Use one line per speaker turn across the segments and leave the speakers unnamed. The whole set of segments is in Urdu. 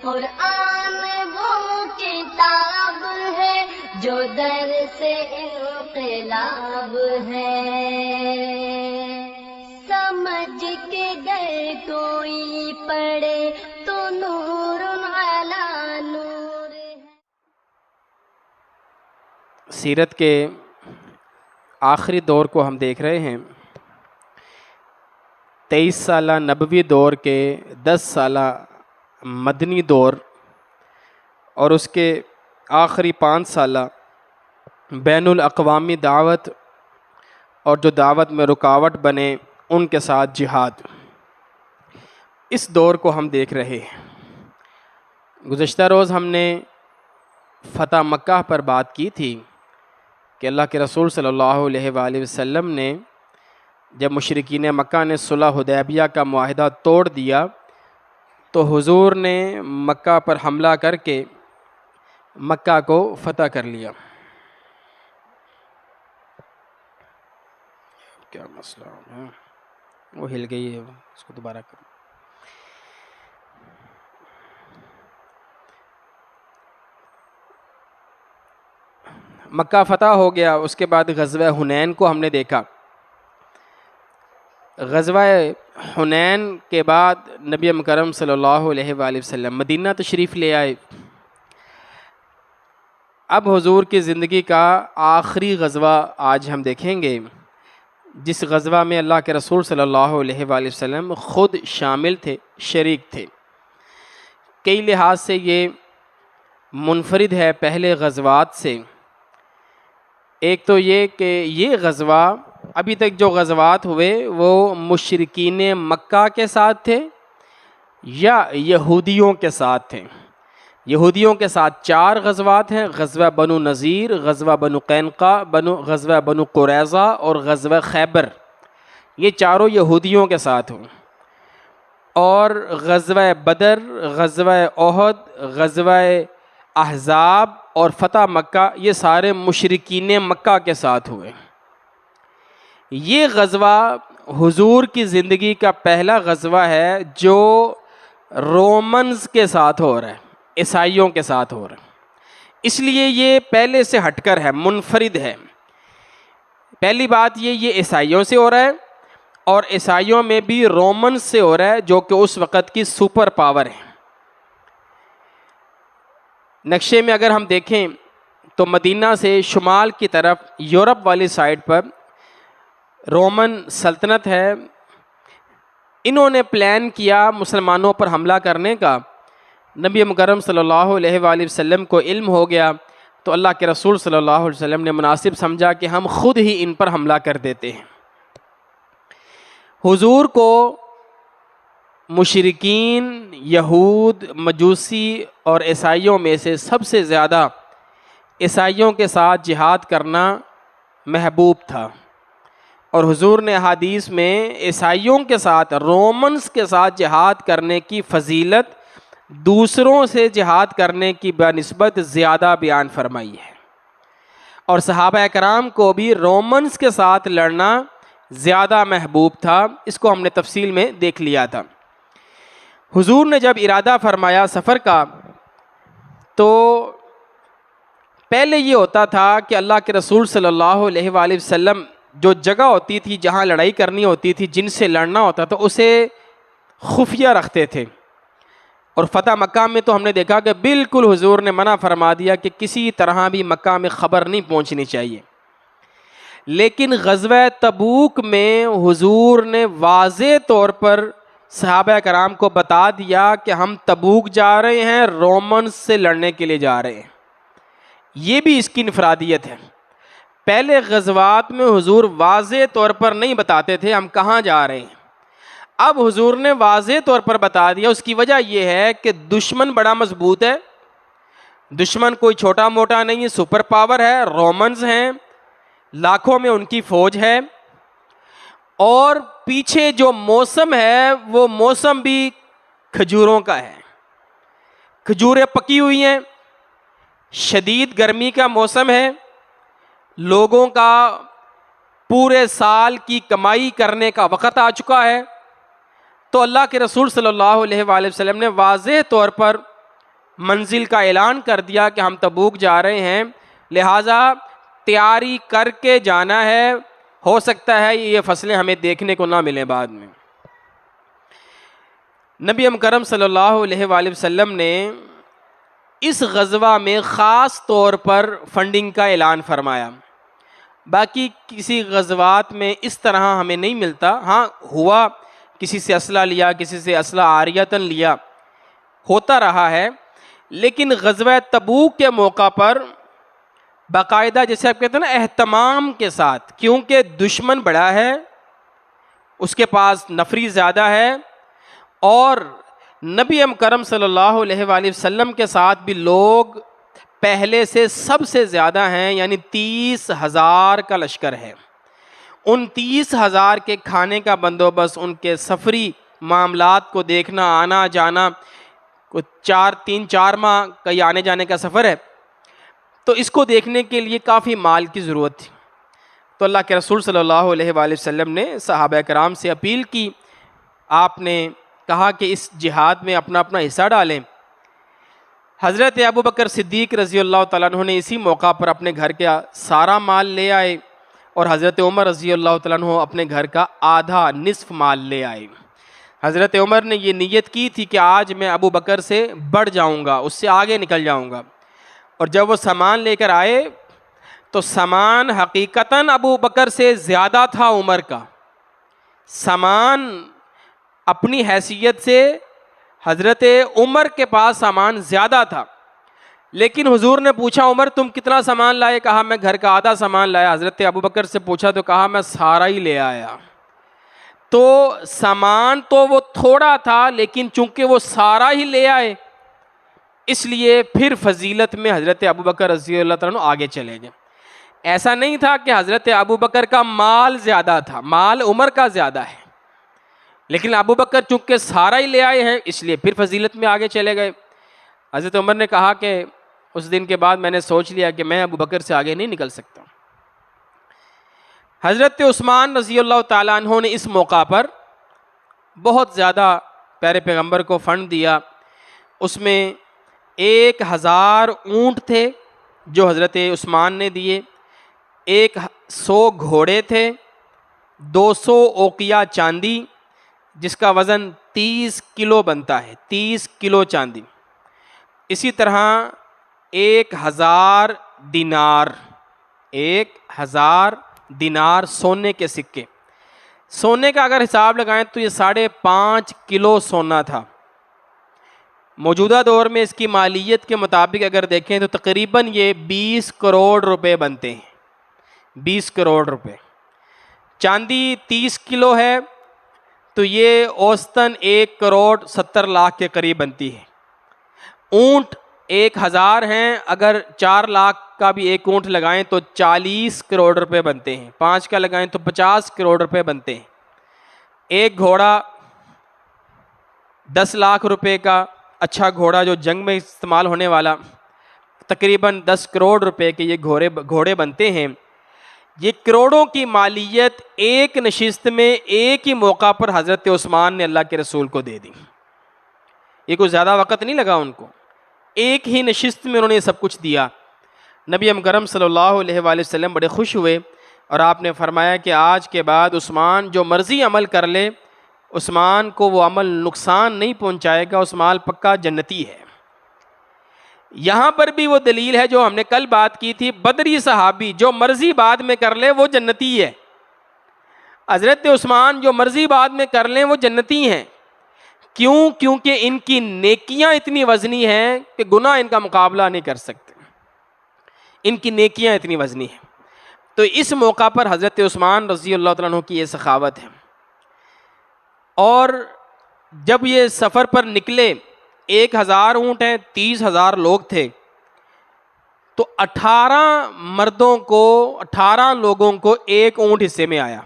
قرآن وہ کتاب ہے جو درس انقلاب ہے، سمجھ کے گر کوئی پڑھے تو نور علی نور ہے۔
سیرت کے آخری دور کو ہم دیکھ رہے ہیں، 23 سالہ نبوی دور کے 10 سالہ مدنی دور اور اس کے آخری 5 سالہ بین الاقوامی دعوت اور جو دعوت میں رکاوٹ بنے ان کے ساتھ جہاد، اس دور کو ہم دیکھ رہے ہیں۔ گزشتہ روز ہم نے فتح مکہ پر بات کی تھی کہ اللہ کے رسول صلی اللہ علیہ وآلہ وسلم نے جب مشرکین مکہ نے صلح حدیبیہ کا معاہدہ توڑ دیا تو حضور نے مکہ پر حملہ کر کے مکہ کو فتح کر لیا۔ کیا مسئلہ ہے؟ وہ ہل گئی ہے، اس کو دوبارہ کرو۔ مکہ فتح ہو گیا، اس کے بعد غزوہ حنین کو ہم نے دیکھا۔ غزوہ حنین کے بعد نبی مکرم صلی اللہ علیہ وآلہ وسلم مدینہ تشریف لے آئے۔ اب حضور کی زندگی کا آخری غزوہ آج ہم دیکھیں گے، جس غزوہ میں اللہ کے رسول صلی اللہ علیہ وآلہ وسلم خود شامل تھے، شریک تھے۔ کئی لحاظ سے یہ منفرد ہے پہلے غزوات سے۔ ایک تو یہ کہ یہ غزوہ، ابھی تک جو غزوات ہوئے وہ مشرکین مکہ کے ساتھ تھے یا یہودیوں کے ساتھ تھے۔ یہودیوں کے ساتھ 4 غزوات ہیں، غزوہ بنو نذیر، غزوہ بنو قینقاع، غزوہ بنو قریظہ اور غزوہ خیبر، یہ چاروں یہودیوں کے ساتھ ہوں۔ اور غزوہ بدر، غزوہ احد، غزوہ احزاب اور فتح مکہ، یہ سارے مشرکین مکہ کے ساتھ ہوئے۔ یہ غزوہ حضور کی زندگی کا پہلا غزوہ ہے جو رومنز کے ساتھ ہو رہا ہے، عیسائیوں کے ساتھ ہو رہا ہے، اس لیے یہ پہلے سے ہٹ کر ہے، منفرد ہے۔ پہلی بات یہ عیسائیوں سے ہو رہا ہے اور عیسائیوں میں بھی رومنز سے ہو رہا ہے جو کہ اس وقت کی سپر پاور ہے۔ نقشے میں اگر ہم دیکھیں تو مدینہ سے شمال کی طرف یورپ والی سائڈ پر رومن سلطنت ہے۔ انہوں نے پلان کیا مسلمانوں پر حملہ کرنے کا۔ نبی مکرم صلی اللہ علیہ وآلہ وسلم کو علم ہو گیا تو اللہ کے رسول صلی اللہ علیہ وسلم نے مناسب سمجھا کہ ہم خود ہی ان پر حملہ کر دیتے ہیں۔ حضور کو مشرکین، یہود، مجوسی اور عیسائیوں میں سے سب سے زیادہ عیسائیوں کے ساتھ جہاد کرنا محبوب تھا، اور حضور نے احادیث میں عیسائیوں کے ساتھ، رومنز کے ساتھ جہاد کرنے کی فضیلت دوسروں سے جہاد کرنے کی بنسبت زیادہ بیان فرمائی ہے، اور صحابہ کرام کو بھی رومنز کے ساتھ لڑنا زیادہ محبوب تھا۔ اس کو ہم نے تفصیل میں دیکھ لیا تھا۔ حضور نے جب ارادہ فرمایا سفر کا تو پہلے یہ ہوتا تھا کہ اللہ کے رسول صلی اللہ علیہ وآلہ وسلم جو جگہ ہوتی تھی جہاں لڑائی کرنی ہوتی تھی، جن سے لڑنا ہوتا تھا، اسے خفیہ رکھتے تھے۔ اور فتح مکہ میں تو ہم نے دیکھا کہ بالکل حضور نے منع فرما دیا کہ کسی طرح بھی مکہ میں خبر نہیں پہنچنی چاہیے۔ لیکن غزوہ تبوک میں حضور نے واضح طور پر صحابہ کرام کو بتا دیا کہ ہم تبوک جا رہے ہیں، رومنز سے لڑنے کے لیے جا رہے ہیں۔ یہ بھی اس کی انفرادیت ہے۔ پہلے غزوات میں حضور واضح طور پر نہیں بتاتے تھے ہم کہاں جا رہے ہیں، اب حضور نے واضح طور پر بتا دیا۔ اس کی وجہ یہ ہے کہ دشمن بڑا مضبوط ہے، دشمن کوئی چھوٹا موٹا نہیں ہے، سپر پاور ہے، رومنز ہیں، لاکھوں میں ان کی فوج ہے، اور پیچھے جو موسم ہے وہ موسم بھی کھجوروں کا ہے، کھجوریں پکی ہوئی ہیں، شدید گرمی کا موسم ہے، لوگوں کا پورے سال کی کمائی کرنے کا وقت آ چکا ہے۔ تو اللہ کے رسول صلی اللہ علیہ وآلہ وسلم نے واضح طور پر منزل کا اعلان کر دیا کہ ہم تبوک جا رہے ہیں، لہٰذا تیاری کر کے جانا ہے، ہو سکتا ہے یہ فصلیں ہمیں دیکھنے کو نہ ملیں بعد میں۔ نبی مکرم صلی اللہ علیہ وآلہ وسلم نے اس غزوہ میں خاص طور پر فنڈنگ کا اعلان فرمایا۔ باقی کسی غزوات میں اس طرح ہمیں نہیں ملتا، ہاں ہوا کسی سے اسلحہ لیا، کسی سے اسلحہ عاریتاً لیا، ہوتا رہا ہے، لیکن غزوہ تبوک کے موقع پر باقاعدہ جیسے آپ کہتے ہیں نا اہتمام کے ساتھ، کیونکہ دشمن بڑا ہے، اس کے پاس نفری زیادہ ہے، اور نبی مکرم صلی اللہ علیہ وآلہ وسلم کے ساتھ بھی لوگ پہلے سے سب سے زیادہ ہیں، یعنی 30,000 کا لشکر ہے۔ ان 30,000 کے کھانے کا بندوبست، ان کے سفری معاملات کو دیکھنا، آنا جانا، 3-4 ماہ کا یہ آنے جانے کا سفر ہے، تو اس کو دیکھنے کے لیے کافی مال کی ضرورت تھی۔ تو اللہ کے رسول صلی اللہ علیہ وآلہ وسلم نے صحابہ کرام سے اپیل کی، آپ نے کہا کہ اس جہاد میں اپنا اپنا حصہ ڈالیں۔ حضرت ابو بکر صدیق رضی اللہ تعالیٰ عنہ نے اسی موقع پر اپنے گھر کا سارا مال لے آئے، اور حضرت عمر رضی اللہ تعالیٰ عنہ اپنے گھر کا آدھا نصف مال لے آئے۔ حضرت عمر نے یہ نیت کی تھی کہ آج میں ابو بکر سے بڑھ جاؤں گا، اس سے آگے نکل جاؤں گا، اور جب وہ سامان لے کر آئے تو سامان حقیقتاً ابو بکر سے زیادہ تھا عمر کا۔ سامان اپنی حیثیت سے حضرت عمر کے پاس سامان زیادہ تھا، لیکن حضور نے پوچھا عمر تم کتنا سامان لائے؟ کہا میں گھر کا آدھا سامان لایا۔ حضرت ابو بکر سے پوچھا تو کہا میں سارا ہی لے آیا۔ تو سامان تو وہ تھوڑا تھا، لیکن چونکہ وہ سارا ہی لے آئے، اس لیے پھر فضیلت میں حضرت ابو بکر رضی اللہ تعالیٰ عنہ آگے چلے گئے۔ ایسا نہیں تھا کہ حضرت ابو بکر کا مال زیادہ تھا، مال عمر کا زیادہ ہے، لیکن ابو بکر چونکہ سارا ہی لے آئے ہیں اس لیے پھر فضیلت میں آگے چلے گئے۔ حضرت عمر نے کہا کہ اس دن کے بعد میں نے سوچ لیا کہ میں ابو بکر سے آگے نہیں نکل سکتا۔ حضرت عثمان رضی اللہ تعالیٰ عنہ نے اس موقع پر بہت زیادہ پیارے پیغمبر کو فنڈ دیا۔ اس میں 1,000 اونٹ تھے جو حضرت عثمان نے دیے، 100 گھوڑے تھے، 200 اوقیہ چاندی جس کا وزن 30 کلو بنتا ہے، 30 کلو چاندی، اسی طرح 1,000 دینار، 1,000 دینار سونے کے سکے۔ سونے کا اگر حساب لگائیں تو یہ 5.5 کلو سونا تھا۔ موجودہ دور میں اس کی مالیت کے مطابق اگر دیکھیں تو تقریباً یہ 20 کروڑ روپے بنتے ہیں، 20 کروڑ روپے۔ چاندی 30 کلو ہے تو یہ اوسطاً 1 کروڑ 70 لاکھ کے قریب بنتی ہے۔ اونٹ 1,000 ہیں، اگر 4 لاکھ کا بھی ایک اونٹ لگائیں تو 40 کروڑ روپے بنتے ہیں، 5 کا لگائیں تو 50 کروڑ روپے بنتے ہیں۔ ایک گھوڑا 10 لاکھ روپے کا اچھا گھوڑا جو جنگ میں استعمال ہونے والا، تقریباً 10 کروڑ روپے کے یہ گھوڑے بنتے ہیں۔ یہ کروڑوں کی مالیت ایک نشست میں ایک ہی موقع پر حضرت عثمان نے اللہ کے رسول کو دے دی۔ یہ کوئی زیادہ وقت نہیں لگا ان کو، ایک ہی نشست میں انہوں نے سب کچھ دیا۔ نبی مکرم صلی اللہ علیہ وآلہ وسلم بڑے خوش ہوئے، اور آپ نے فرمایا کہ آج کے بعد عثمان جو مرضی عمل کر لے، عثمان کو وہ عمل نقصان نہیں پہنچائے گا، عثمان پکا جنتی ہے۔ یہاں پر بھی وہ دلیل ہے جو ہم نے کل بات کی تھی، بدری صحابی جو مرضی بعد میں کر لے وہ جنتی ہے۔ حضرت عثمان جو مرضی بعد میں کر لیں وہ جنتی ہیں۔ کیوں؟ کیونکہ ان کی نیکیاں اتنی وزنی ہیں کہ گناہ ان کا مقابلہ نہیں کر سکتے، ان کی نیکیاں اتنی وزنی ہیں۔ تو اس موقع پر حضرت عثمان رضی اللہ تعالیٰ عنہ کی یہ سخاوت ہے۔ اور جب یہ سفر پر نکلے، 1,000 اونٹ ہیں، 30,000 لوگ تھے، تو 18 لوگوں کو ایک اونٹ حصے میں آیا۔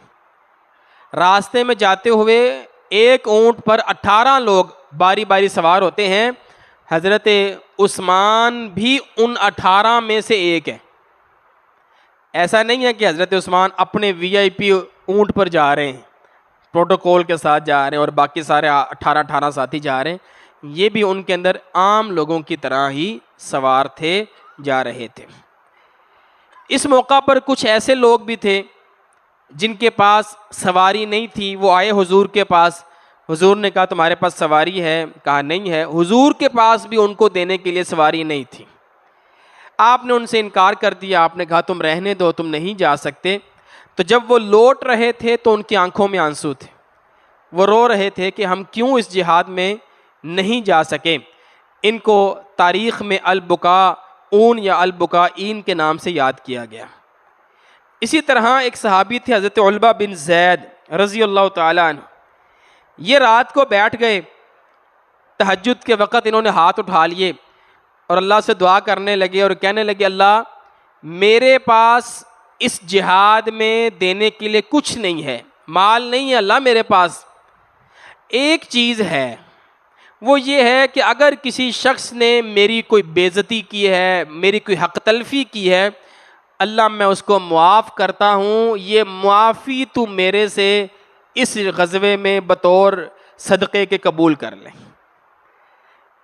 راستے میں جاتے ہوئے ایک اونٹ پر 18 لوگ باری باری سوار ہوتے ہیں، حضرت عثمان بھی ان 18 میں سے ایک ہے۔ ایسا نہیں ہے کہ حضرت عثمان اپنے VIP اونٹ پر جا رہے ہیں، پروٹوکول کے ساتھ جا رہے ہیں اور باقی سارے 18 ساتھی جا رہے ہیں۔ یہ بھی ان کے اندر عام لوگوں کی طرح ہی سوار تھے، جا رہے تھے۔ اس موقع پر کچھ ایسے لوگ بھی تھے جن کے پاس سواری نہیں تھی، وہ آئے حضور کے پاس، حضور نے کہا تمہارے پاس سواری ہے؟ کہا نہیں ہے۔ حضور کے پاس بھی ان کو دینے کے لیے سواری نہیں تھی، آپ نے ان سے انکار کر دیا، آپ نے کہا تم رہنے دو، تم نہیں جا سکتے۔ تو جب وہ لوٹ رہے تھے تو ان کی آنکھوں میں آنسو تھے، وہ رو رہے تھے کہ ہم کیوں اس جہاد میں نہیں جا سکے۔ ان کو تاریخ میں البکاؤن یا البکائین کے نام سے یاد کیا گیا۔ اسی طرح ایک صحابی تھے حضرت علبہ بن زید رضی اللہ تعالیٰ عنہ، یہ رات کو بیٹھ گئے، تہجد کے وقت انہوں نے ہاتھ اٹھا لیے اور اللہ سے دعا کرنے لگے اور کہنے لگے اللہ میرے پاس اس جہاد میں دینے کے لیے کچھ نہیں ہے، مال نہیں ہے اللہ میرے پاس، ایک چیز ہے، وہ یہ ہے کہ اگر کسی شخص نے میری کوئی بے عزتی کی ہے، میری کوئی حق تلفی کی ہے، اللہ میں اس کو معاف کرتا ہوں، یہ معافی تو میرے سے اس غزوے میں بطور صدقے کے قبول کر لیں۔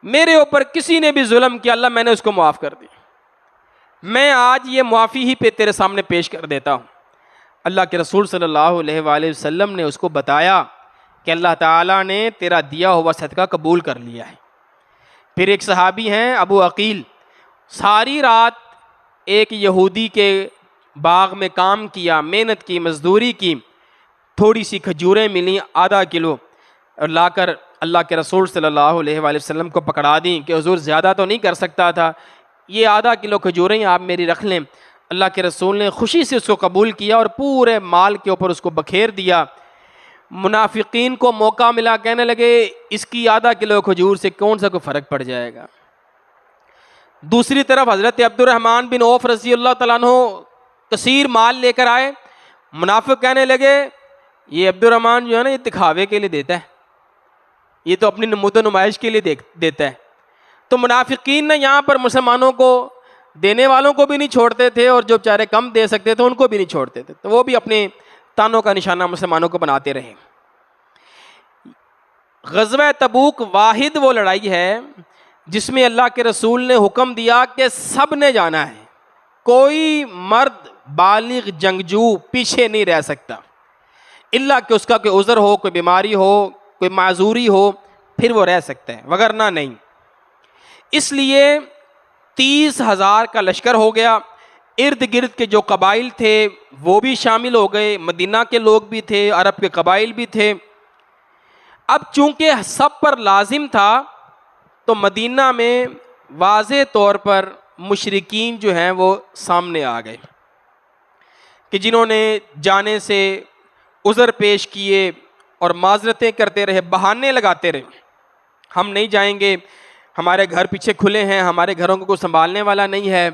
میرے اوپر کسی نے بھی ظلم کیا اللہ میں نے اس کو معاف کر دیا، میں آج یہ معافی ہی پہ تیرے سامنے پیش کر دیتا ہوں۔ اللہ کے رسول صلی اللہ علیہ وآلہ وسلم نے اس کو بتایا کہ اللہ تعالیٰ نے تیرا دیا ہوا صدقہ قبول کر لیا ہے۔ پھر ایک صحابی ہیں ابو عقیل، ساری رات ایک یہودی کے باغ میں کام کیا، محنت کی، مزدوری کی، تھوڑی سی کھجوریں ملیں آدھا کلو اور لا کر اللہ کے رسول صلی اللہ علیہ وآلہ وسلم کو پکڑا دیں کہ حضور زیادہ تو نہیں کر سکتا تھا، یہ آدھا کلو کھجوریں آپ میری رکھ لیں۔ اللہ کے رسول نے خوشی سے اس کو قبول کیا اور پورے مال کے اوپر اس کو بکھیر دیا۔ منافقین کو موقع ملا، کہنے لگے اس کی آدھا کلو کھجور سے کون سا کوئی فرق پڑ جائے گا۔ دوسری طرف حضرت عبد الرحمن بن عوف رضی اللہ تعالیٰ عنہ کثیر مال لے کر آئے، منافق کہنے لگے یہ عبد الرحمن جو ہے نا یہ دکھاوے کے لیے دیتا ہے، یہ تو اپنی نمود و نمائش کے لیے دیتا ہے۔ تو منافقین نے یہاں پر مسلمانوں کو دینے والوں کو بھی نہیں چھوڑتے تھے اور جو بیچارے کم دے سکتے تھے ان کو بھی نہیں چھوڑتے تھے، تو وہ بھی اپنے تانوں کا نشانہ مسلمانوں کو بناتے رہے۔ غزوہ تبوک واحد وہ لڑائی ہے جس میں اللہ کے رسول نے حکم دیا کہ سب نے جانا ہے، کوئی مرد بالغ جنگجو پیچھے نہیں رہ سکتا، الا کہ اس کا کوئی عذر ہو، کوئی بیماری ہو، کوئی معذوری ہو، پھر وہ رہ سکتا ہے، وگرنہ نہیں۔ اس لیے 30,000 کا لشکر ہو گیا، ارد گرد کے جو قبائل تھے وہ بھی شامل ہو گئے، مدینہ کے لوگ بھی تھے، عرب کے قبائل بھی تھے۔ اب چونکہ سب پر لازم تھا تو مدینہ میں واضح طور پر مشرکین جو ہیں وہ سامنے آ گئے کہ جنہوں نے جانے سے عذر پیش کیے اور معذرتیں کرتے رہے، بہانے لگاتے رہے، ہم نہیں جائیں گے، ہمارے گھر پیچھے کھلے ہیں، ہمارے گھروں کو کوئی سنبھالنے والا نہیں ہے۔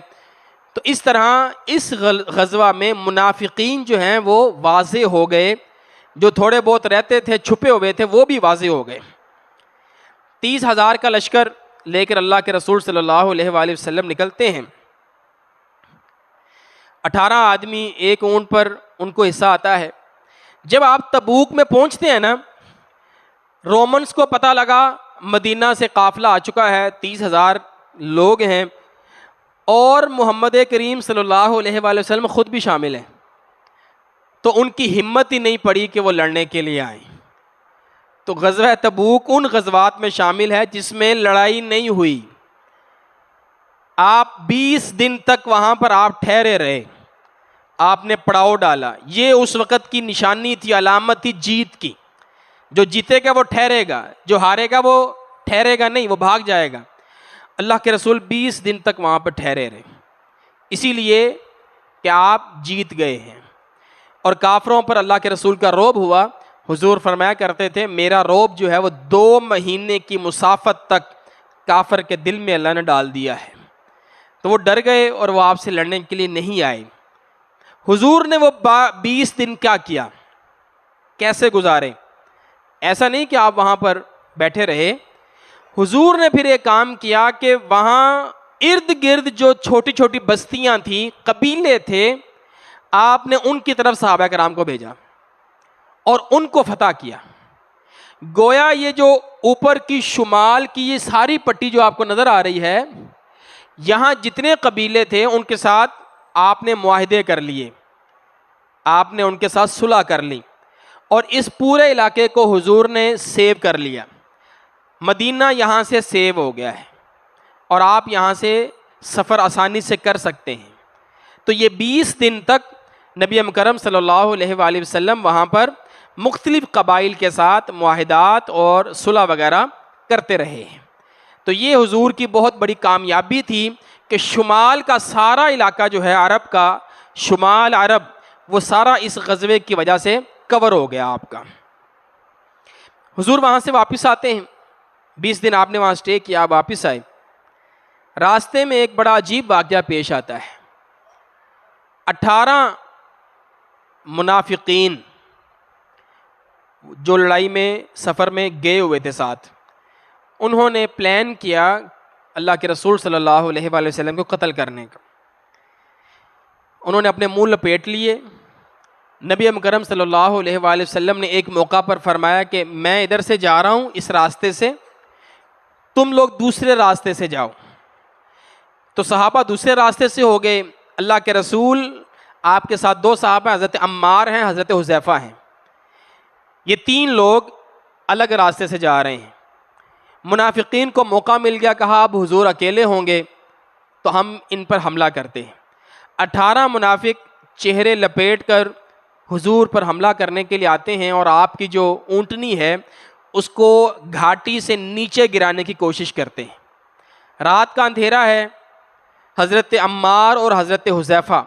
تو اس طرح اس غزوہ میں منافقین جو ہیں وہ واضح ہو گئے، جو تھوڑے بہت رہتے تھے چھپے ہوئے تھے وہ بھی واضح ہو گئے۔ 30,000 کا لشکر لے کر اللہ کے رسول صلی اللہ علیہ وآلہ وسلم نکلتے ہیں۔ 18 آدمی ایک اونٹ پر ان کو حصہ آتا ہے۔ جب آپ تبوک میں پہنچتے ہیں نا، رومنز کو پتہ لگا مدینہ سے قافلہ آ چکا ہے، 30,000 لوگ ہیں اور محمد کریم صلی اللہ علیہ وآلہ وسلم خود بھی شامل ہیں، تو ان کی ہمت ہی نہیں پڑی کہ وہ لڑنے کے لیے آئیں۔ تو غزوہ تبوک ان غزوات میں شامل ہے جس میں لڑائی نہیں ہوئی، آپ 20 دن تک وہاں پر آپ ٹھہرے رہے، آپ نے پڑاؤ ڈالا، یہ اس وقت کی نشانی تھی، علامت تھی جیت کی۔ جو جیتے گا وہ ٹھہرے گا، جو ہارے گا وہ ٹھہرے گا نہیں، وہ بھاگ جائے گا۔ اللہ کے رسول 20 دن تک وہاں پر ٹھہرے رہے، اسی لیے کہ آپ جیت گئے ہیں۔ اور کافروں پر اللہ کے رسول کا رعب ہوا، حضور فرمایا کرتے تھے میرا رعب جو ہے وہ 2 مہینے کی مسافت تک کافر کے دل میں اللہ نے ڈال دیا ہے، تو وہ ڈر گئے اور وہ آپ سے لڑنے کے لیے نہیں آئے۔ حضور نے وہ 20 دن کیا کیا، کیسے گزارے؟ ایسا نہیں کہ آپ وہاں پر بیٹھے رہے، حضور نے پھر ایک کام کیا کہ وہاں ارد گرد جو چھوٹی چھوٹی بستیاں تھیں، قبیلے تھے، آپ نے ان کی طرف صحابہ کرام کو بھیجا اور ان کو فتح کیا۔ گویا یہ جو اوپر کی شمال کی یہ ساری پٹی جو آپ کو نظر آ رہی ہے، یہاں جتنے قبیلے تھے ان کے ساتھ آپ نے معاہدے کر لیے، آپ نے ان کے ساتھ صلح کر لی، اور اس پورے علاقے کو حضور نے سیو کر لیا۔ مدینہ یہاں سے سیو ہو گیا ہے اور آپ یہاں سے سفر آسانی سے کر سکتے ہیں۔ تو یہ 20 دن تک نبی مکرم صلی اللہ علیہ وآلہ وسلم وہاں پر مختلف قبائل کے ساتھ معاہدات اور صلح وغیرہ کرتے رہے ہیں۔ تو یہ حضور کی بہت بڑی کامیابی تھی کہ شمال کا سارا علاقہ جو ہے عرب کا، شمال عرب، وہ سارا اس غزوے کی وجہ سے کور ہو گیا آپ کا۔ حضور وہاں سے واپس آتے ہیں، 20 دن آپ نے وہاں سٹے کیا، آپ واپس آئے۔ راستے میں ایک بڑا عجیب واقعہ پیش آتا ہے۔ 18 منافقین جو لڑائی میں سفر میں گئے ہوئے تھے ساتھ، انہوں نے پلان کیا اللہ کے رسول صلی اللہ علیہ وآلہ وسلم کو قتل کرنے کا۔ انہوں نے اپنے منہ لپیٹ لیے۔ نبی مکرم صلی اللہ علیہ وآلہ وسلم نے ایک موقع پر فرمایا کہ میں ادھر سے جا رہا ہوں اس راستے سے، تم لوگ دوسرے راستے سے جاؤ۔ تو صحابہ دوسرے راستے سے ہو گئے۔ اللہ کے رسول، آپ کے ساتھ 2 صحابہ، حضرت عمار ہیں، حضرت حذیفہ ہیں، یہ 3 لوگ الگ راستے سے جا رہے ہیں۔ منافقین کو موقع مل گیا، کہا اب حضور اکیلے ہوں گے تو ہم ان پر حملہ کرتے ہیں۔ 18 منافق چہرے لپیٹ کر حضور پر حملہ کرنے کے لیے آتے ہیں اور آپ کی جو اونٹنی ہے اس کو گھاٹی سے نیچے گرانے کی کوشش کرتے ہیں۔ رات کا اندھیرا ہے۔ حضرت عمار اور حضرت حذیفہ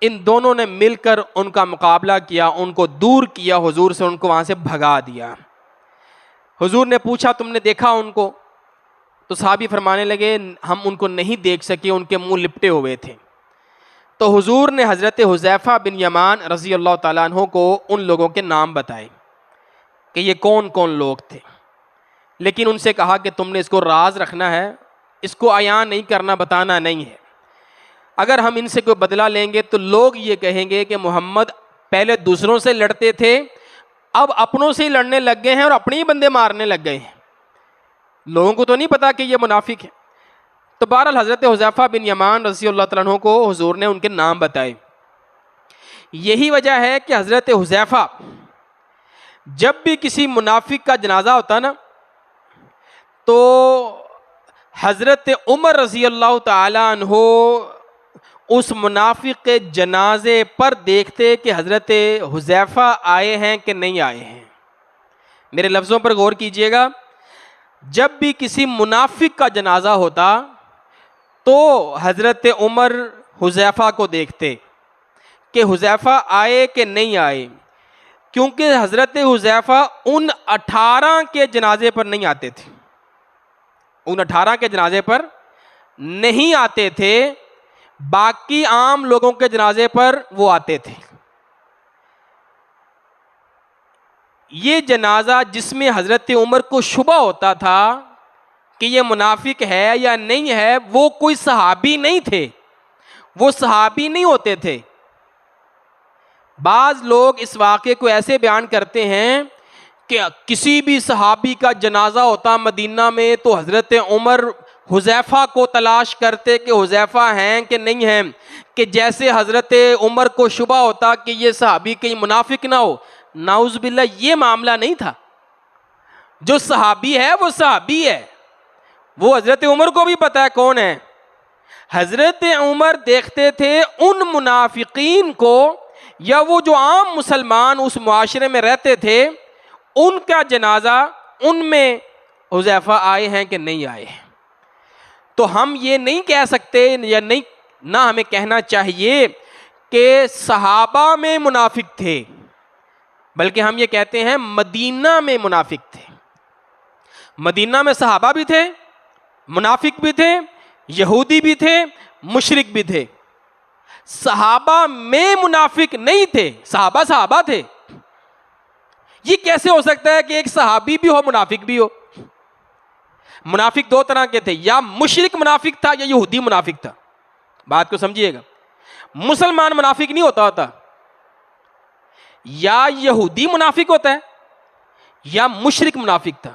ان دونوں نے مل کر ان کا مقابلہ کیا، ان کو دور کیا حضور سے، ان کو وہاں سے بھگا دیا۔ حضور نے پوچھا تم نے دیکھا ان کو؟ تو صحابی فرمانے لگے ہم ان کو نہیں دیکھ سکے، ان کے منہ لپٹے ہوئے تھے۔ تو حضور نے حضرت حذیفہ بن یمان رضی اللہ تعالیٰ عنہ کو ان لوگوں کے نام بتائے کہ یہ کون کون لوگ تھے، لیکن ان سے کہا کہ تم نے اس کو راز رکھنا ہے، اس کو عیاں نہیں کرنا، بتانا نہیں ہے۔ اگر ہم ان سے کوئی بدلہ لیں گے تو لوگ یہ کہیں گے کہ محمد پہلے دوسروں سے لڑتے تھے، اب اپنوں سے ہی لڑنے لگ گئے ہیں اور اپنے ہی بندے مارنے لگ گئے ہیں، لوگوں کو تو نہیں پتا کہ یہ منافق ہے۔ تو بہرحال حضرت حذیفہ بن یمان رضی اللہ تعالیٰ عنہ کو حضور نے ان کے نام بتائے۔ یہی وجہ ہے کہ حضرت حذیفہ جب بھی کسی منافق کا جنازہ ہوتا نا تو حضرت عمر رضی اللہ تعالیٰ عنہ اس منافق کے جنازے پر دیکھتے کہ حضرت حذیفہ آئے ہیں کہ نہیں آئے ہیں۔ میرے لفظوں پر غور کیجئے گا، جب بھی کسی منافق کا جنازہ ہوتا تو حضرت عمر حذیفہ کو دیکھتے کہ حذیفہ آئے کہ نہیں آئے، کیونکہ حضرت حذیفہ ان 18 کے جنازے پر نہیں آتے تھے، ان 18 کے جنازے پر نہیں آتے تھے، باقی عام لوگوں کے جنازے پر وہ آتے تھے۔ یہ جنازہ جس میں حضرت عمر کو شبہ ہوتا تھا کہ یہ منافق ہے یا نہیں ہے، وہ کوئی صحابی نہیں تھے، وہ صحابی نہیں ہوتے تھے۔ بعض لوگ اس واقعے کو ایسے بیان کرتے ہیں کہ کسی بھی صحابی کا جنازہ ہوتا مدینہ میں تو حضرت عمر حذیفہ کو تلاش کرتے کہ حذیفہ ہیں کہ نہیں ہیں، کہ جیسے حضرت عمر کو شبہ ہوتا کہ یہ صحابی کہیں منافق نہ ہو۔ نعوذ باللہ، یہ معاملہ نہیں تھا۔ جو صحابی ہے وہ صحابی ہے، وہ حضرت عمر کو بھی پتا ہے کون ہے۔ حضرت عمر دیکھتے تھے ان منافقین کو یا وہ جو عام مسلمان اس معاشرے میں رہتے تھے ان کا جنازہ، ان میں حذیفہ آئے ہیں کہ نہیں آئے ہیں۔ تو ہم یہ نہیں کہہ سکتے یا نہیں، نہ ہمیں کہنا چاہیے کہ صحابہ میں منافق تھے، بلکہ ہم یہ کہتے ہیں مدینہ میں منافق تھے۔ مدینہ میں صحابہ بھی تھے، منافق بھی تھے، یہودی بھی تھے، مشرک بھی تھے۔ صحابہ میں منافق نہیں تھے، صحابہ تھے۔ یہ کیسے ہو سکتا ہے کہ ایک صحابی بھی ہو منافق بھی ہو؟ منافق 2 طرح کے تھے، یا مشرک منافق تھا یا یہودی منافق تھا۔ بات کو سمجھیے گا، مسلمان منافق نہیں ہوتا، یا یہودی منافق ہوتا ہے یا مشرک منافق تھا.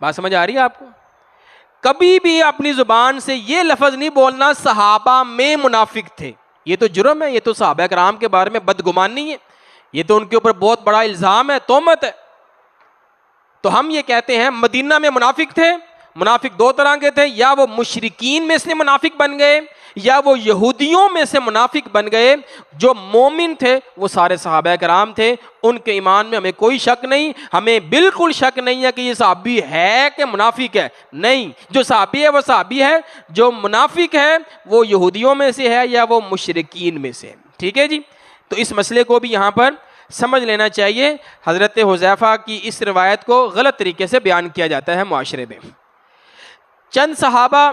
بات سمجھ آ رہی ہے آپ کو؟ کبھی بھی اپنی زبان سے یہ لفظ نہیں بولنا صحابہ میں منافق تھے. یہ تو جرم ہے, یہ تو صحابہ کرام کے بارے میں بدگمانی ہے, یہ تو ان کے اوپر بہت بڑا الزام ہے, تہمت ہے. تو ہم یہ کہتے ہیں مدینہ میں منافق تھے. منافق دو طرح کے تھے, یا وہ مشرکین میں سے منافق بن گئے یا وہ یہودیوں میں سے منافق بن گئے. جو مومن تھے وہ سارے صحابہ کرام تھے, ان کے ایمان میں ہمیں کوئی شک نہیں. ہمیں بالکل شک نہیں ہے کہ یہ صحابی ہے کہ منافق ہے, نہیں, جو صحابی ہے وہ صحابی ہے. جو منافق ہے وہ یہودیوں میں سے ہے یا وہ مشرکین میں سے. ٹھیک ہے جی. تو اس مسئلے کو بھی یہاں پر سمجھ لینا چاہیے. حضرت حذیفہ کی اس روایت کو غلط طریقے سے بیان کیا جاتا ہے معاشرے میں. چند صحابہ,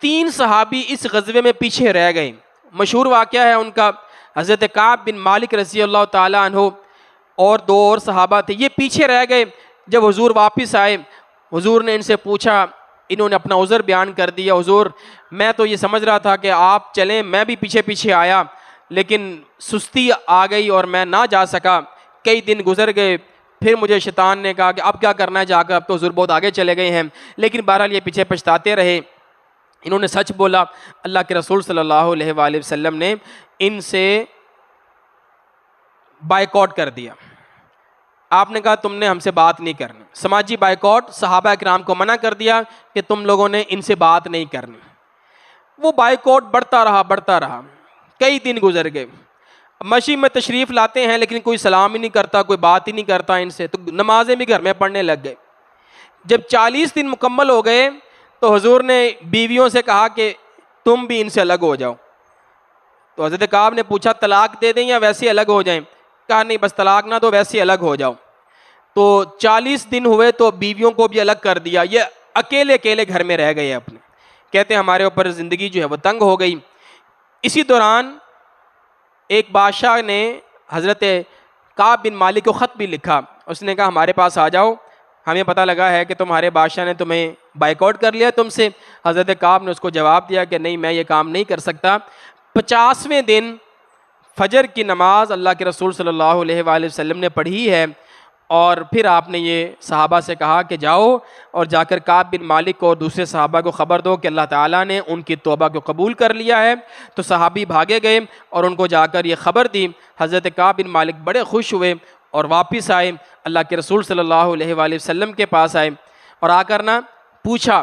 3 صحابی اس غزوے میں پیچھے رہ گئے. مشہور واقعہ ہے ان کا. حضرت کعب بن مالک رضی اللہ تعالیٰ عنہ اور 2 اور صحابہ تھے, یہ پیچھے رہ گئے. جب حضور واپس آئے, حضور نے ان سے پوچھا, انہوں نے اپنا عذر بیان کر دیا. حضور میں تو یہ سمجھ رہا تھا کہ آپ چلیں, میں بھی پیچھے پیچھے آیا, لیکن سستی آ گئی اور میں نہ جا سکا. کئی دن گزر گئے, پھر مجھے شیطان نے کہا کہ اب کیا کرنا ہے جا کر, اب تو حضور بہت آگے چلے گئے ہیں. لیکن بہرحال یہ پیچھے پچھتاتے رہے. انہوں نے سچ بولا. اللہ کے رسول صلی اللہ علیہ وآلہ وسلم نے ان سے بائیکاٹ کر دیا. آپ نے کہا تم نے ہم سے بات نہیں کرنی. سماجی بائیکاٹ, صحابہ کرام کو منع کر دیا کہ تم لوگوں نے ان سے بات نہیں کرنی. وہ بائیکاٹ بڑھتا رہا. کئی دن گزر گئے. مسجد میں تشریف لاتے ہیں لیکن کوئی سلام ہی نہیں کرتا, کوئی بات ہی نہیں کرتا ان سے. تو نمازیں بھی گھر میں پڑھنے لگ گئے. جب 40 دن مکمل ہو گئے تو حضور نے بیویوں سے کہا کہ تم بھی ان سے الگ ہو جاؤ. تو حضرت کعب نے پوچھا طلاق دے دیں یا ویسے الگ ہو جائیں؟ کہا نہیں, بس طلاق نہ دو, ویسے الگ ہو جاؤ. تو 40 دن ہوئے تو بیویوں کو بھی الگ کر دیا. یہ اکیلے گھر میں رہ گئے اپنے. کہتے ہیں ہمارے اوپر زندگی جو ہے وہ تنگ ہو گئی. اسی دوران ایک بادشاہ نے حضرت کعب بن مالک کو خط بھی لکھا. اس نے کہا ہمارے پاس آ جاؤ, ہمیں پتہ لگا ہے کہ تمہارے بادشاہ نے تمہیں بائیکاٹ کر لیا تم سے. حضرت کعب نے اس کو جواب دیا کہ نہیں, میں یہ کام نہیں کر سکتا. 50ویں دن فجر کی نماز اللہ کے رسول صلی اللہ علیہ وآلہ وسلم نے پڑھی ہے, اور پھر آپ نے یہ صحابہ سے کہا کہ جاؤ اور جا کر کعب بن مالک کو اور دوسرے صحابہ کو خبر دو کہ اللہ تعالیٰ نے ان کی توبہ کو قبول کر لیا ہے. تو صحابی بھاگے گئے اور ان کو جا کر یہ خبر دی. حضرت کعب بن مالک بڑے خوش ہوئے اور واپس آئے, اللہ کے رسول صلی اللہ علیہ وآلہ وسلم کے پاس آئے اور آ کر نہ پوچھا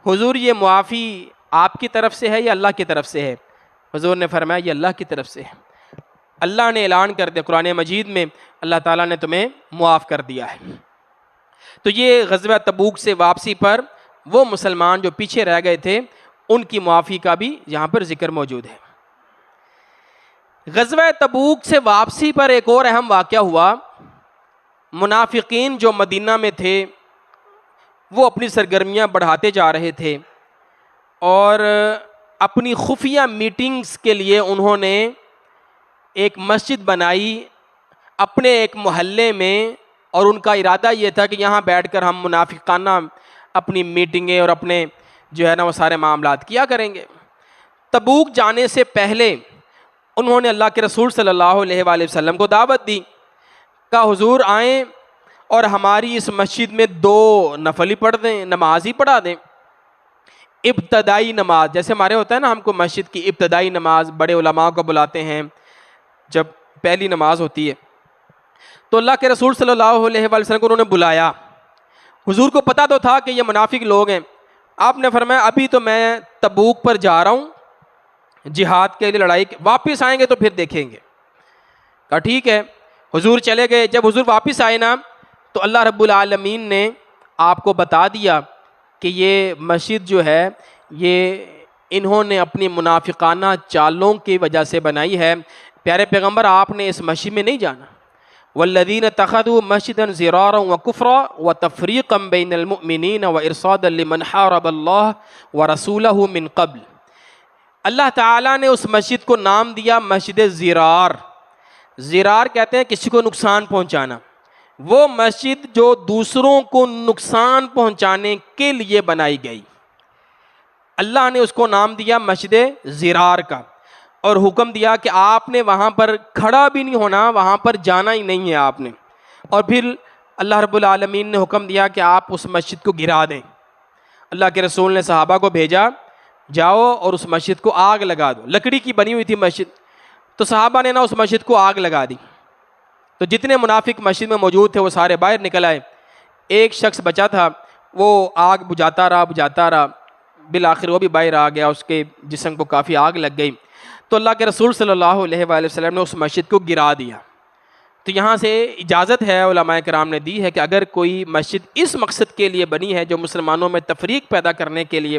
حضور یہ معافی آپ کی طرف سے ہے یا اللہ کی طرف سے ہے؟ حضور نے فرمایا یہ اللہ کی طرف سے ہے. اللہ نے اعلان کر دیا قرآن مجید میں, اللہ تعالیٰ نے تمہیں معاف کر دیا ہے. تو یہ غزوہ تبوک سے واپسی پر وہ مسلمان جو پیچھے رہ گئے تھے ان کی معافی کا بھی یہاں پر ذکر موجود ہے. غزوہ تبوک سے واپسی پر ایک اور اہم واقعہ ہوا. منافقین جو مدینہ میں تھے وہ اپنی سرگرمیاں بڑھاتے جا رہے تھے اور اپنی خفیہ میٹنگز کے لیے انہوں نے ایک مسجد بنائی اپنے ایک محلے میں, اور ان کا ارادہ یہ تھا کہ یہاں بیٹھ کر ہم منافقانہ اپنی میٹنگیں اور اپنے جو ہے نا وہ سارے معاملات کیا کریں گے. تبوک جانے سے پہلے انہوں نے اللہ کے رسول صلی اللہ علیہ وآلہ وسلم کو دعوت دی. کہا حضور آئیں اور ہماری اس مسجد میں 2 نفل ہی پڑھ دیں, نماز ہی پڑھا دیں. ابتدائی نماز, جیسے ہمارے ہوتا ہے نا, ہم کو مسجد کی ابتدائی نماز بڑے علماء کو بلاتے ہیں جب پہلی نماز ہوتی ہے. تو اللہ کے رسول صلی اللہ علیہ وآلہ وسلم کو انہوں نے بلایا. حضور کو پتہ تو تھا کہ یہ منافق لوگ ہیں. آپ نے فرمایا ابھی تو میں تبوک پر جا رہا ہوں جہاد کے لیے, لڑائی کے, واپس آئیں گے تو پھر دیکھیں گے. کہا ٹھیک ہے. حضور چلے گئے. جب حضور واپس آئے نا تو اللہ رب العالمین نے آپ کو بتا دیا کہ یہ مسجد جو ہے یہ انہوں نے اپنی منافقانہ چالوں کی وجہ سے بنائی ہے. پیارے پیغمبر آپ نے اس مسجد میں نہیں جانا. والذین اتخذوا مسجدا ضرارا وکفرا وتفریقا بین المؤمنین وارصادا لمن حارب اللہ ورسولہ من قبل. اللہ تعالیٰ نے اس مسجد کو نام دیا مسجد ضرار. ضرار کہتے ہیں کسی کو نقصان پہنچانا. وہ مسجد جو دوسروں کو نقصان پہنچانے کے لیے بنائی گئی, اللہ نے اس کو نام دیا مسجد ضرار کا, اور حکم دیا کہ آپ نے وہاں پر کھڑا بھی نہیں ہونا, وہاں پر جانا ہی نہیں ہے آپ نے. اور پھر اللہ رب العالمین نے حکم دیا کہ آپ اس مسجد کو گرا دیں۔ اللہ کے رسول نے صحابہ کو بھیجا، جاؤ اور اس مسجد کو آگ لگا دو۔ لکڑی کی بنی ہوئی تھی مسجد، تو صحابہ نے نا اس مسجد کو آگ لگا دی۔ تو جتنے منافق مسجد میں موجود تھے وہ سارے باہر نکل آئے۔ ایک شخص بچا تھا، وہ آگ بجھاتا رہا، بالآخر وہ بھی باہر آ گیا، اس کے جسم کو کافی آگ لگ گئی۔ تو اللہ کے رسول صلی اللہ علیہ وآلہ وسلم نے اس مسجد کو گرا دیا۔ تو یہاں سے اجازت ہے، علماء کرام نے دی ہے کہ اگر کوئی مسجد اس مقصد کے لیے بنی ہے جو مسلمانوں میں تفریق پیدا کرنے کے لیے،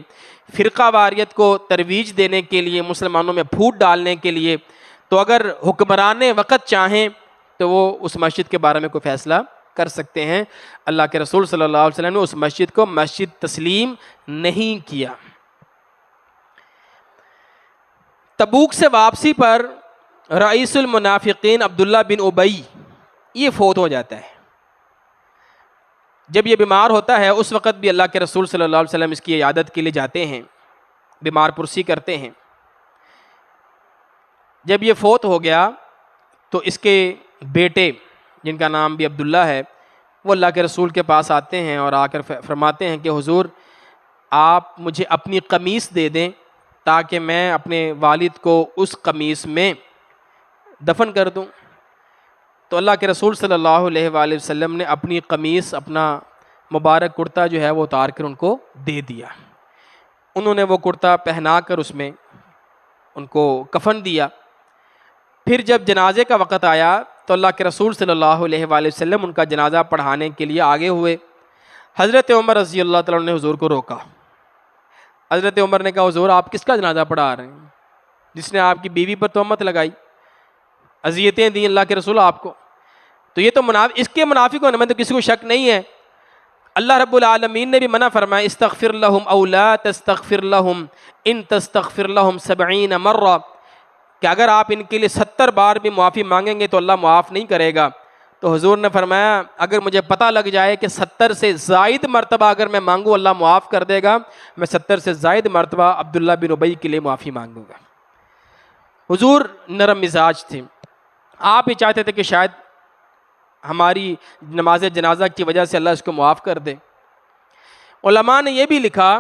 فرقہ واریت کو ترویج دینے کے لیے، مسلمانوں میں پھوٹ ڈالنے کے لیے، تو اگر حکمران وقت چاہیں تو وہ اس مسجد کے بارے میں کوئی فیصلہ کر سکتے ہیں۔ اللہ کے رسول صلی اللہ علیہ وسلم نے اس مسجد کو مسجد تسلیم نہیں کیا۔ تبوک سے واپسی پر رئیس المنافقین عبداللہ بن ابی یہ فوت ہو جاتا ہے۔ جب یہ بیمار ہوتا ہے اس وقت بھی اللہ کے رسول صلی اللہ علیہ وسلم اس کی عیادت کے لیے جاتے ہیں، بیمار پرسی کرتے ہیں۔ جب یہ فوت ہو گیا تو اس کے بیٹے جن کا نام بھی عبداللہ ہے، وہ اللہ کے رسول کے پاس آتے ہیں اور آ کر فرماتے ہیں کہ حضور آپ مجھے اپنی قمیص دے دیں تاکہ میں اپنے والد کو اس قمیص میں دفن کر دوں۔ تو اللہ کے رسول صلی اللہ علیہ وآلہ وسلم نے اپنی قمیص، اپنا مبارک کرتا جو ہے وہ اتار کر ان کو دے دیا۔ انہوں نے وہ کرتا پہنا کر اس میں ان کو کفن دیا۔ پھر جب جنازے کا وقت آیا تو اللہ کے رسول صلی اللہ علیہ وآلہ وسلم ان کا جنازہ پڑھانے کے لیے آگے ہوئے۔ حضرت عمر رضی اللہ تعالیٰ عنہ نے حضور کو روکا۔ حضرت عمر نے کہا حضور آپ کس کا جنازہ پڑھا رہے ہیں؟ جس نے آپ کی بیوی پر تہمت لگائی، اذیتیں دیں اللہ کے رسول آپ کو۔ تو یہ تو اس کے منافق ہونے میں تو کسی کو شک نہیں ہے۔ اللہ رب العالمین نے بھی منع فرمایا استغفر لهم او لا تستغفر لهم ان تستغفر لهم 70 مرہ، کہ اگر آپ ان کے لیے 70 بار بھی معافی مانگیں گے تو اللہ معاف نہیں کرے گا۔ تو حضور نے فرمایا اگر مجھے پتہ لگ جائے کہ 70 سے زائد مرتبہ اگر میں مانگوں اللہ معاف کر دے گا، میں 70 سے زائد مرتبہ عبداللہ بن ابی کے لیے معافی مانگوں گا۔ حضور نرم مزاج تھے، آپ ہی چاہتے تھے کہ شاید ہماری نماز جنازہ کی وجہ سے اللہ اس کو معاف کر دے۔ علماء نے یہ بھی لکھا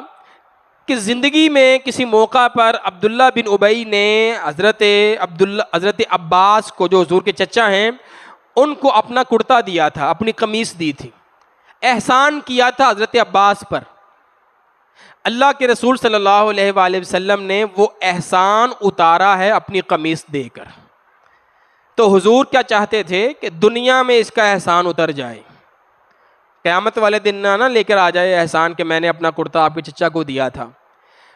کہ زندگی میں کسی موقع پر عبداللہ بن ابی نے حضرت عباس کو جو حضور کے چچا ہیں ان کو اپنا کرتا دیا تھا، اپنی قمیص دی تھی، احسان کیا تھا حضرت عباس پر۔ اللہ کے رسول صلی اللہ علیہ وآلہ وسلم نے وہ احسان اتارا ہے اپنی قمیص دے کر۔ تو حضور کیا چاہتے تھے کہ دنیا میں اس کا احسان اتر جائے، قیامت والے دن نہ لے کر آ جائے احسان کہ میں نے اپنا کرتا آپ کے چچا کو دیا تھا۔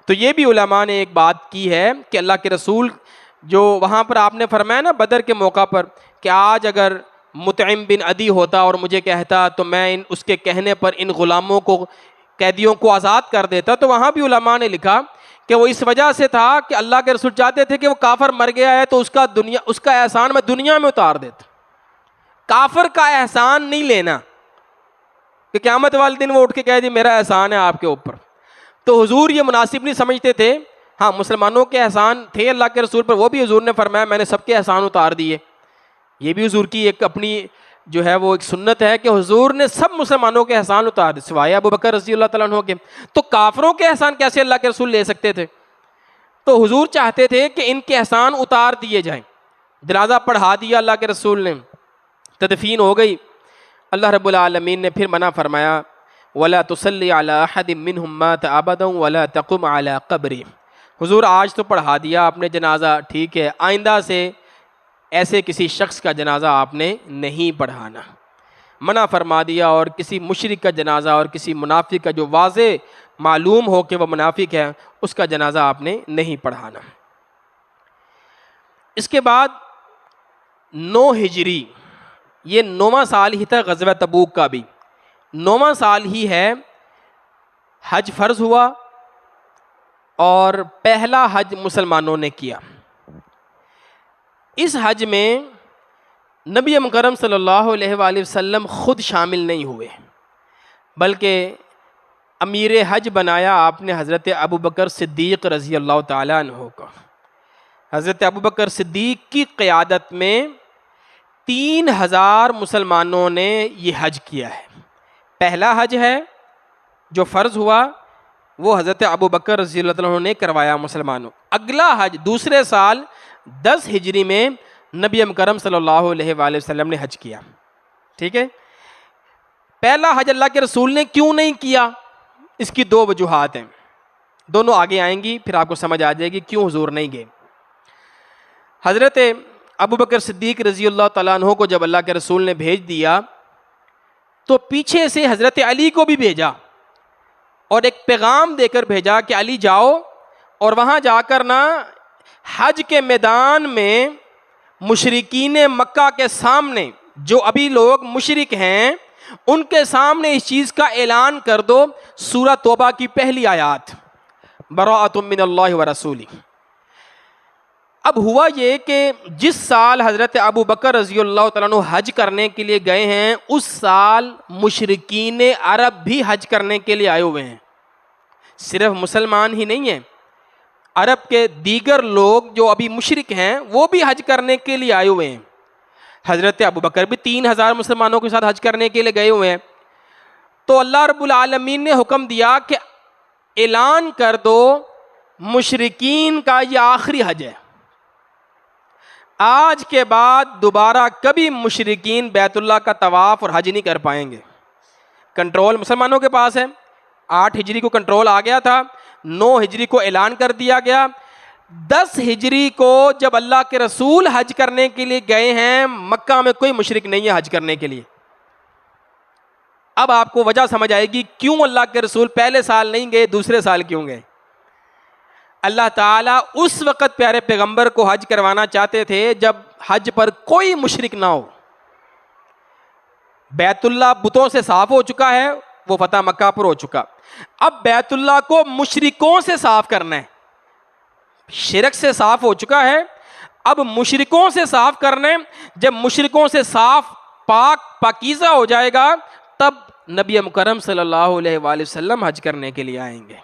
تو یہ بھی علماء نے ایک بات کی ہے کہ اللہ کے رسول جو وہاں پر آپ نے فرمایا نا بدر کے موقع پر کہ آج اگر مطعم بن عدی ہوتا اور مجھے کہتا تو میں اس کے کہنے پر ان غلاموں کو، قیدیوں کو آزاد کر دیتا، تو وہاں بھی علماء نے لکھا کہ وہ اس وجہ سے تھا کہ اللہ کے رسول چاہتے تھے کہ وہ کافر مر گیا ہے تو اس کا احسان میں دنیا میں اتار دیتا۔ کافر کا احسان نہیں لینا کہ قیامت والے دن وہ اٹھ کے کہہ دی میرا احسان ہے آپ کے اوپر۔ تو حضور یہ مناسب نہیں سمجھتے تھے۔ ہاں مسلمانوں کے احسان تھے اللہ کے رسول پر، وہ بھی حضور نے فرمایا میں نے سب کے احسان اتار دیے۔ یہ بھی حضور کی ایک اپنی جو ہے وہ ایک سنت ہے کہ حضور نے سب مسلمانوں کے احسان اتار دیے سوائے ابو بکر رضی اللہ تعالیٰ عنہ کے۔ تو کافروں کے احسان کیسے اللہ کے رسول لے سکتے تھے؟ تو حضور چاہتے تھے کہ ان کے احسان اتار دیے جائیں۔ جنازہ پڑھا دیا اللہ کے رسول نے، تدفین ہو گئی۔ اللہ رب العالمین نے پھر منع فرمایا وَلَا تُصَلِّ عَلَىٰ أَحَدٍ مِّنْهُمْ مَاتَ أَبَدًا وَلَا تَقُمْ عَلَىٰ قَبْرِهِ۔ حضور آج تو پڑھا دیا آپ نے جنازہ، ٹھیک ہے، آئندہ سے ایسے کسی شخص کا جنازہ آپ نے نہیں پڑھانا، منع فرما دیا۔ اور کسی مشرک کا جنازہ اور کسی منافق کا جو واضح معلوم ہو کہ وہ منافق ہے اس کا جنازہ آپ نے نہیں پڑھانا۔ اس کے بعد 9 ہجری، یہ 9واں سال ہی تھا غزوہ تبوک کا بھی، 9واں سال ہی ہے، حج فرض ہوا اور پہلا حج مسلمانوں نے کیا۔ اس حج میں نبی مکرم صلی اللہ علیہ وآلہ وسلم خود شامل نہیں ہوئے، بلکہ امیر حج بنایا آپ نے حضرت ابوبکر صدیق رضی اللہ تعالیٰ عنہ کو۔ حضرت ابوبکر صدیق کی قیادت میں 3000 مسلمانوں نے یہ حج کیا ہے. پہلا حج ہے جو فرض ہوا وہ حضرت ابوبکر رضی اللہ عنہ نے کروایا مسلمانوں. اگلا حج دوسرے سال 10 ہجری میں نبی مکرم صلی اللہ علیہ وآلہ وسلم نے حج کیا. ٹھیک ہے. پہلا حج اللہ کے رسول نے کیوں نہیں کیا؟ اس کی 2 وجوہات ہیں، دونوں آگے آئیں گی، پھر آپ کو سمجھ آ جائے گی کیوں حضور نہیں گئے. حضرت ابوبکر صدیق رضی اللہ تعالیٰ عنہ کو جب اللہ کے رسول نے بھیج دیا تو پیچھے سے حضرت علی کو بھی بھیجا اور ایک پیغام دے کر بھیجا کہ علی جاؤ اور وہاں جا کر نا حج کے میدان میں مشرکین مکہ کے سامنے، جو ابھی لوگ مشرک ہیں ان کے سامنے اس چیز کا اعلان کر دو. سورہ توبہ کی پہلی آیات براءۃ من اللہ ورسولہ. اب ہوا یہ کہ جس سال حضرت ابوبکر رضی اللہ تعالیٰ عنہ حج کرنے کے لیے گئے ہیں اس سال مشرکین عرب بھی حج کرنے کے لیے آئے ہوئے ہیں. صرف مسلمان ہی نہیں ہیں، عرب کے دیگر لوگ جو ابھی مشرک ہیں وہ بھی حج کرنے کے لیے آئے ہوئے ہیں. حضرت ابوبکر بھی 3000 مسلمانوں کے ساتھ حج کرنے کے لیے گئے ہوئے ہیں. تو اللہ رب العالمین نے حکم دیا کہ اعلان کر دو مشرکین کا یہ آخری حج ہے، آج کے بعد دوبارہ کبھی مشرکین بیت اللہ کا طواف اور حج نہیں کر پائیں گے. کنٹرول مسلمانوں کے پاس ہے. 8 ہجری کو کنٹرول آ گیا تھا، 9 ہجری کو اعلان کر دیا گیا. 10 ہجری کو جب اللہ کے رسول حج کرنے کے لیے گئے ہیں مکہ میں کوئی مشرک نہیں ہے حج کرنے کے لیے. اب آپ کو وجہ سمجھ آئے گی کیوں اللہ کے رسول پہلے سال نہیں گئے، دوسرے سال کیوں گئے. اللہ تعالیٰ اس وقت پیارے پیغمبر کو حج کروانا چاہتے تھے جب حج پر کوئی مشرک نہ ہو. بیت اللہ بتوں سے صاف ہو چکا ہے، وہ فتح مکہ پر ہو چکا. اب بیت اللہ کو مشرکوں سے صاف کرنا ہے. شرک سے صاف ہو چکا ہے، اب مشرکوں سے صاف کرنا ہے. جب مشرکوں سے صاف پاکیزہ ہو جائے گا تب نبی مکرم صلی اللہ علیہ وآلہ وسلم حج کرنے کے لیے آئیں گے.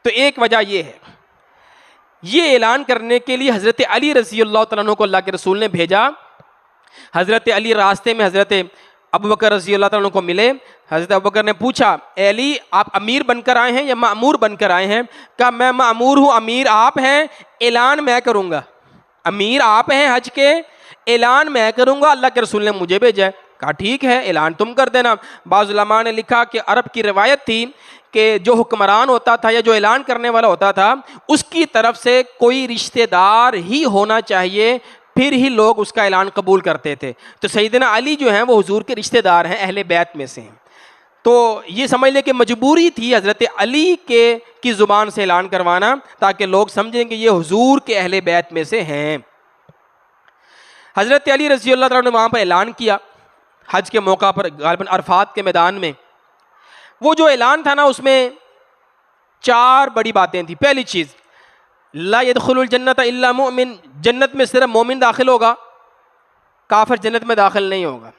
تو ایک وجہ یہ ہے. یہ اعلان کرنے کے لیے حضرت علی رضی اللہ تعالیٰ عنہ کو اللہ کے رسول نے بھیجا. حضرت علی راستے میں حضرت ابوبکر رضی اللہ تعالیٰ عنہ کو ملے. حضرت ابوبکر نے پوچھا اے علی آپ امیر بن کر آئے ہیں یا مأمور بن کر آئے ہیں؟ کہا میں مأمور ہوں، امیر آپ ہیں، اعلان میں کروں گا. امیر آپ ہیں حج کے، اعلان میں کروں گا، اللہ کے رسول نے مجھے بھیجا ہے. کہا ٹھیک ہے اعلان تم کر دینا. بعض علماء نے لکھا کہ عرب کی روایت تھی کہ جو حکمران ہوتا تھا یا جو اعلان کرنے والا ہوتا تھا اس کی طرف سے کوئی رشتہ دار ہی ہونا چاہیے، پھر ہی لوگ اس کا اعلان قبول کرتے تھے. تو سیدنا علی جو ہیں وہ حضور کے رشتہ دار ہیں، اہل بیت میں سے ہیں. تو یہ سمجھ لیں کہ مجبوری تھی حضرت علی کی زبان سے اعلان کروانا تاکہ لوگ سمجھیں کہ یہ حضور کے اہل بیت میں سے ہیں. حضرت علی رضی اللہ تعالیٰ نے وہاں پر اعلان کیا حج کے موقع پر، غالباً عرفات کے میدان میں. وہ جو اعلان تھا نا اس میں 4 بڑی باتیں تھیں. پہلی چیز لا يدخل الجنت الا مؤمن، جنت میں صرف مومن داخل ہوگا، کافر جنت میں داخل نہیں ہوگا.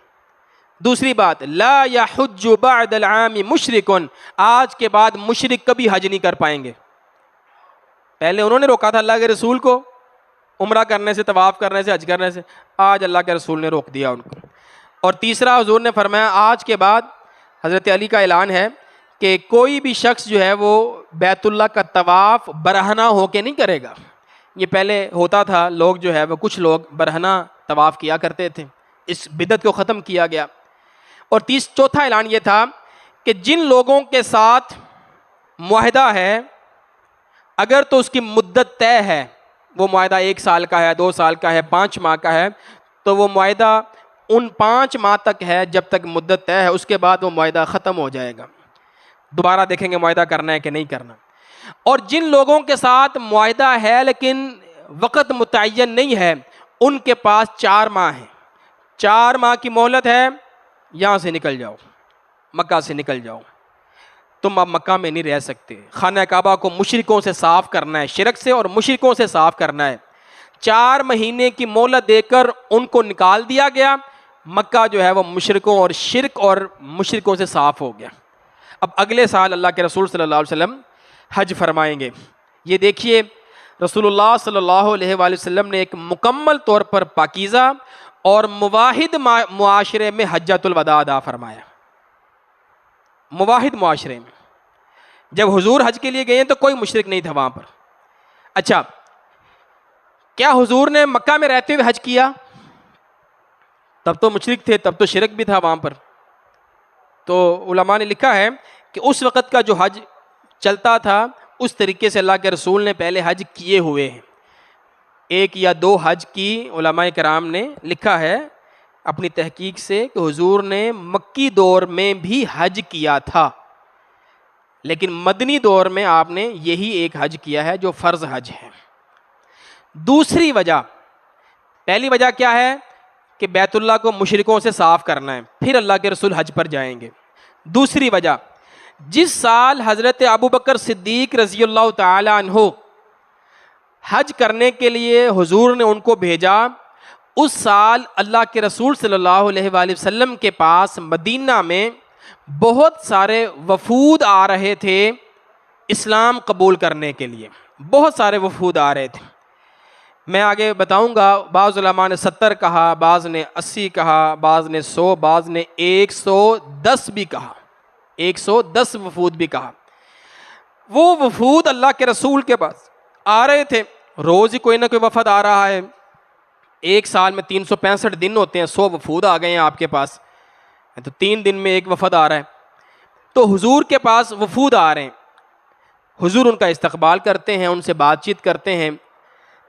دوسری بات لا يحج بعد العام مشرک، آج کے بعد مشرک کبھی حج نہیں کر پائیں گے. پہلے انہوں نے روکا تھا اللہ کے رسول کو عمرہ کرنے سے، طواف کرنے سے، حج کرنے سے، آج اللہ کے رسول نے روک دیا ان کو. اور تیسرا حضور نے فرمایا آج کے بعد حضرت علی کا اعلان ہے کہ کوئی بھی شخص جو ہے وہ بیت اللہ کا طواف برہنہ ہو کے نہیں کرے گا. یہ پہلے ہوتا تھا، لوگ جو ہے وہ کچھ لوگ برہنہ طواف کیا کرتے تھے، اس بدعت کو ختم کیا گیا. اور چوتھا اعلان یہ تھا کہ جن لوگوں کے ساتھ معاہدہ ہے اگر تو اس کی مدت طے ہے، وہ معاہدہ 1 سال کا ہے، 2 سال کا ہے، 5 ماہ کا ہے، تو وہ معاہدہ ان 5 ماہ تک ہے جب تک مدت طے ہے، اس کے بعد وہ معاہدہ ختم ہو جائے گا. دوبارہ دیکھیں گے معاہدہ کرنا ہے کہ نہیں کرنا. اور جن لوگوں کے ساتھ معاہدہ ہے لیکن وقت متعین نہیں ہے ان کے پاس 4 ماہ ہیں. 4 ماہ کی مہلت ہے، یہاں سے نکل جاؤ، مکہ سے نکل جاؤ. تم اب مکہ میں نہیں رہ سکتے. خانہ کعبہ کو مشرکوں سے صاف کرنا ہے، شرک سے اور مشرکوں سے صاف کرنا ہے. 4 مہینے کی مہلت دے کر ان کو نکال دیا گیا. مکہ جو ہے وہ مشرکوں اور شرک اور مشرکوں سے صاف ہو گیا. اب اگلے سال اللہ کے رسول صلی اللہ علیہ وسلم حج فرمائیں گے. یہ دیکھیے رسول اللہ صلی اللہ علیہ وآلہ وسلم نے ایک مکمل طور پر پاکیزہ اور مواحد معاشرے میں حجۃ الوداع ادا فرمایا. مواحد معاشرے میں جب حضور حج کے لیے گئے ہیں تو کوئی مشرک نہیں تھا وہاں پر. اچھا، کیا حضور نے مکہ میں رہتے ہوئے حج کیا؟ تب تو مشرک تھے، تب تو شرک بھی تھا وہاں پر. تو علماء نے لکھا ہے کہ اس وقت کا جو حج چلتا تھا اس طریقے سے اللہ کے رسول نے پہلے حج کیے ہوئے ہیں. 1 یا 2 حج کی علماء کرام نے لکھا ہے اپنی تحقیق سے کہ حضور نے مکی دور میں بھی حج کیا تھا، لیکن مدنی دور میں آپ نے یہی ایک حج کیا ہے جو فرض حج ہے. دوسری وجہ، پہلی وجہ کیا ہے کہ بیت اللہ کو مشرکوں سے صاف کرنا ہے، پھر اللہ کے رسول حج پر جائیں گے. دوسری وجہ، جس سال حضرت ابوبکر صدیق رضی اللہ تعالی عنہ حج کرنے کے لیے حضور نے ان کو بھیجا، اس سال اللہ کے رسول صلی اللہ علیہ وآلہ وسلم کے پاس مدینہ میں بہت سارے وفود آ رہے تھے اسلام قبول کرنے کے لیے. بہت سارے وفود آ رہے تھے. میں آگے بتاؤں گا، بعض علماء نے 70 کہا، بعض نے 80 کہا، بعض نے 100، بعض نے 110 بھی کہا، 110 وفود بھی کہا. وہ وفود اللہ کے رسول کے پاس آ رہے تھے، روز ہی کوئی نہ کوئی وفد آ رہا ہے. ایک سال میں 365 دن ہوتے ہیں، 100 وفود آ گئے ہیں آپ کے پاس، تو 3 دن میں ایک وفد آ رہا ہے. تو حضور کے پاس وفود آ رہے ہیں، حضور ان کا استقبال کرتے ہیں، ان سے بات چیت کرتے ہیں.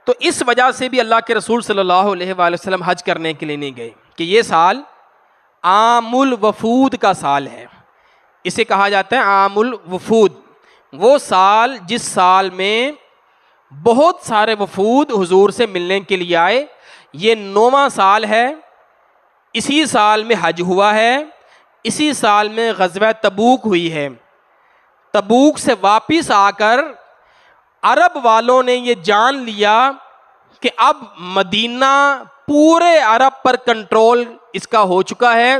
تو اس وجہ سے بھی اللہ کے رسول صلی اللہ علیہ وآلہ وسلم حج کرنے کے لیے نہیں گئے کہ یہ سال عام الوفود کا سال ہے. اسے کہا جاتا ہے عام الوفود، وہ سال جس سال میں بہت سارے وفود حضور سے ملنے کے لیے آئے. یہ 9واں سال ہے، اسی سال میں حج ہوا ہے، اسی سال میں غزوہ تبوک ہوئی ہے. تبوک سے واپس آ کر عرب والوں نے یہ جان لیا کہ اب مدینہ پورے عرب پر کنٹرول اس کا ہو چکا ہے.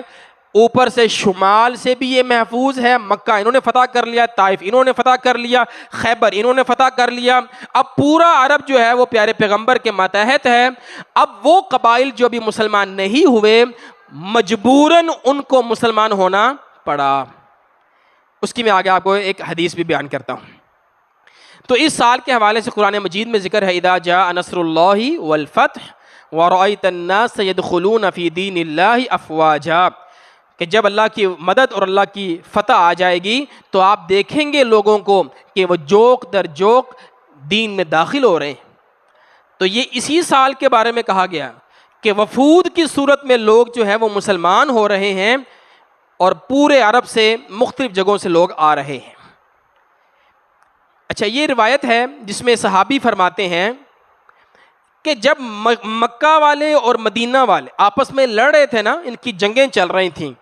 اوپر سے شمال سے بھی یہ محفوظ ہے، مکہ انہوں نے فتح کر لیا، طائف انہوں نے فتح کر لیا، خیبر انہوں نے فتح کر لیا. اب پورا عرب جو ہے وہ پیارے پیغمبر کے ماتحت ہے. اب وہ قبائل جو بھی مسلمان نہیں ہوئے مجبوراً ان کو مسلمان ہونا پڑا. اس کی میں آگے آپ کو ایک حدیث بھی بیان کرتا ہوں. تو اس سال کے حوالے سے قرآن مجید میں ذکر ہے اذا جاء نصر اللہ والفتح ورأیت الناس يدخلون فی دین اللہ افواجا، کہ جب اللہ کی مدد اور اللہ کی فتح آ جائے گی تو آپ دیکھیں گے لوگوں کو کہ وہ جوق در جوق دین میں داخل ہو رہے ہیں. تو یہ اسی سال کے بارے میں کہا گیا کہ وفود کی صورت میں لوگ جو ہے وہ مسلمان ہو رہے ہیں اور پورے عرب سے مختلف جگہوں سے لوگ آ رہے ہیں. اچھا، یہ روایت ہے جس میں صحابی فرماتے ہیں کہ جب مکہ والے اور مدینہ والے آپس میں لڑ رہے تھے نا، ان کی جنگیں چل رہی تھیں،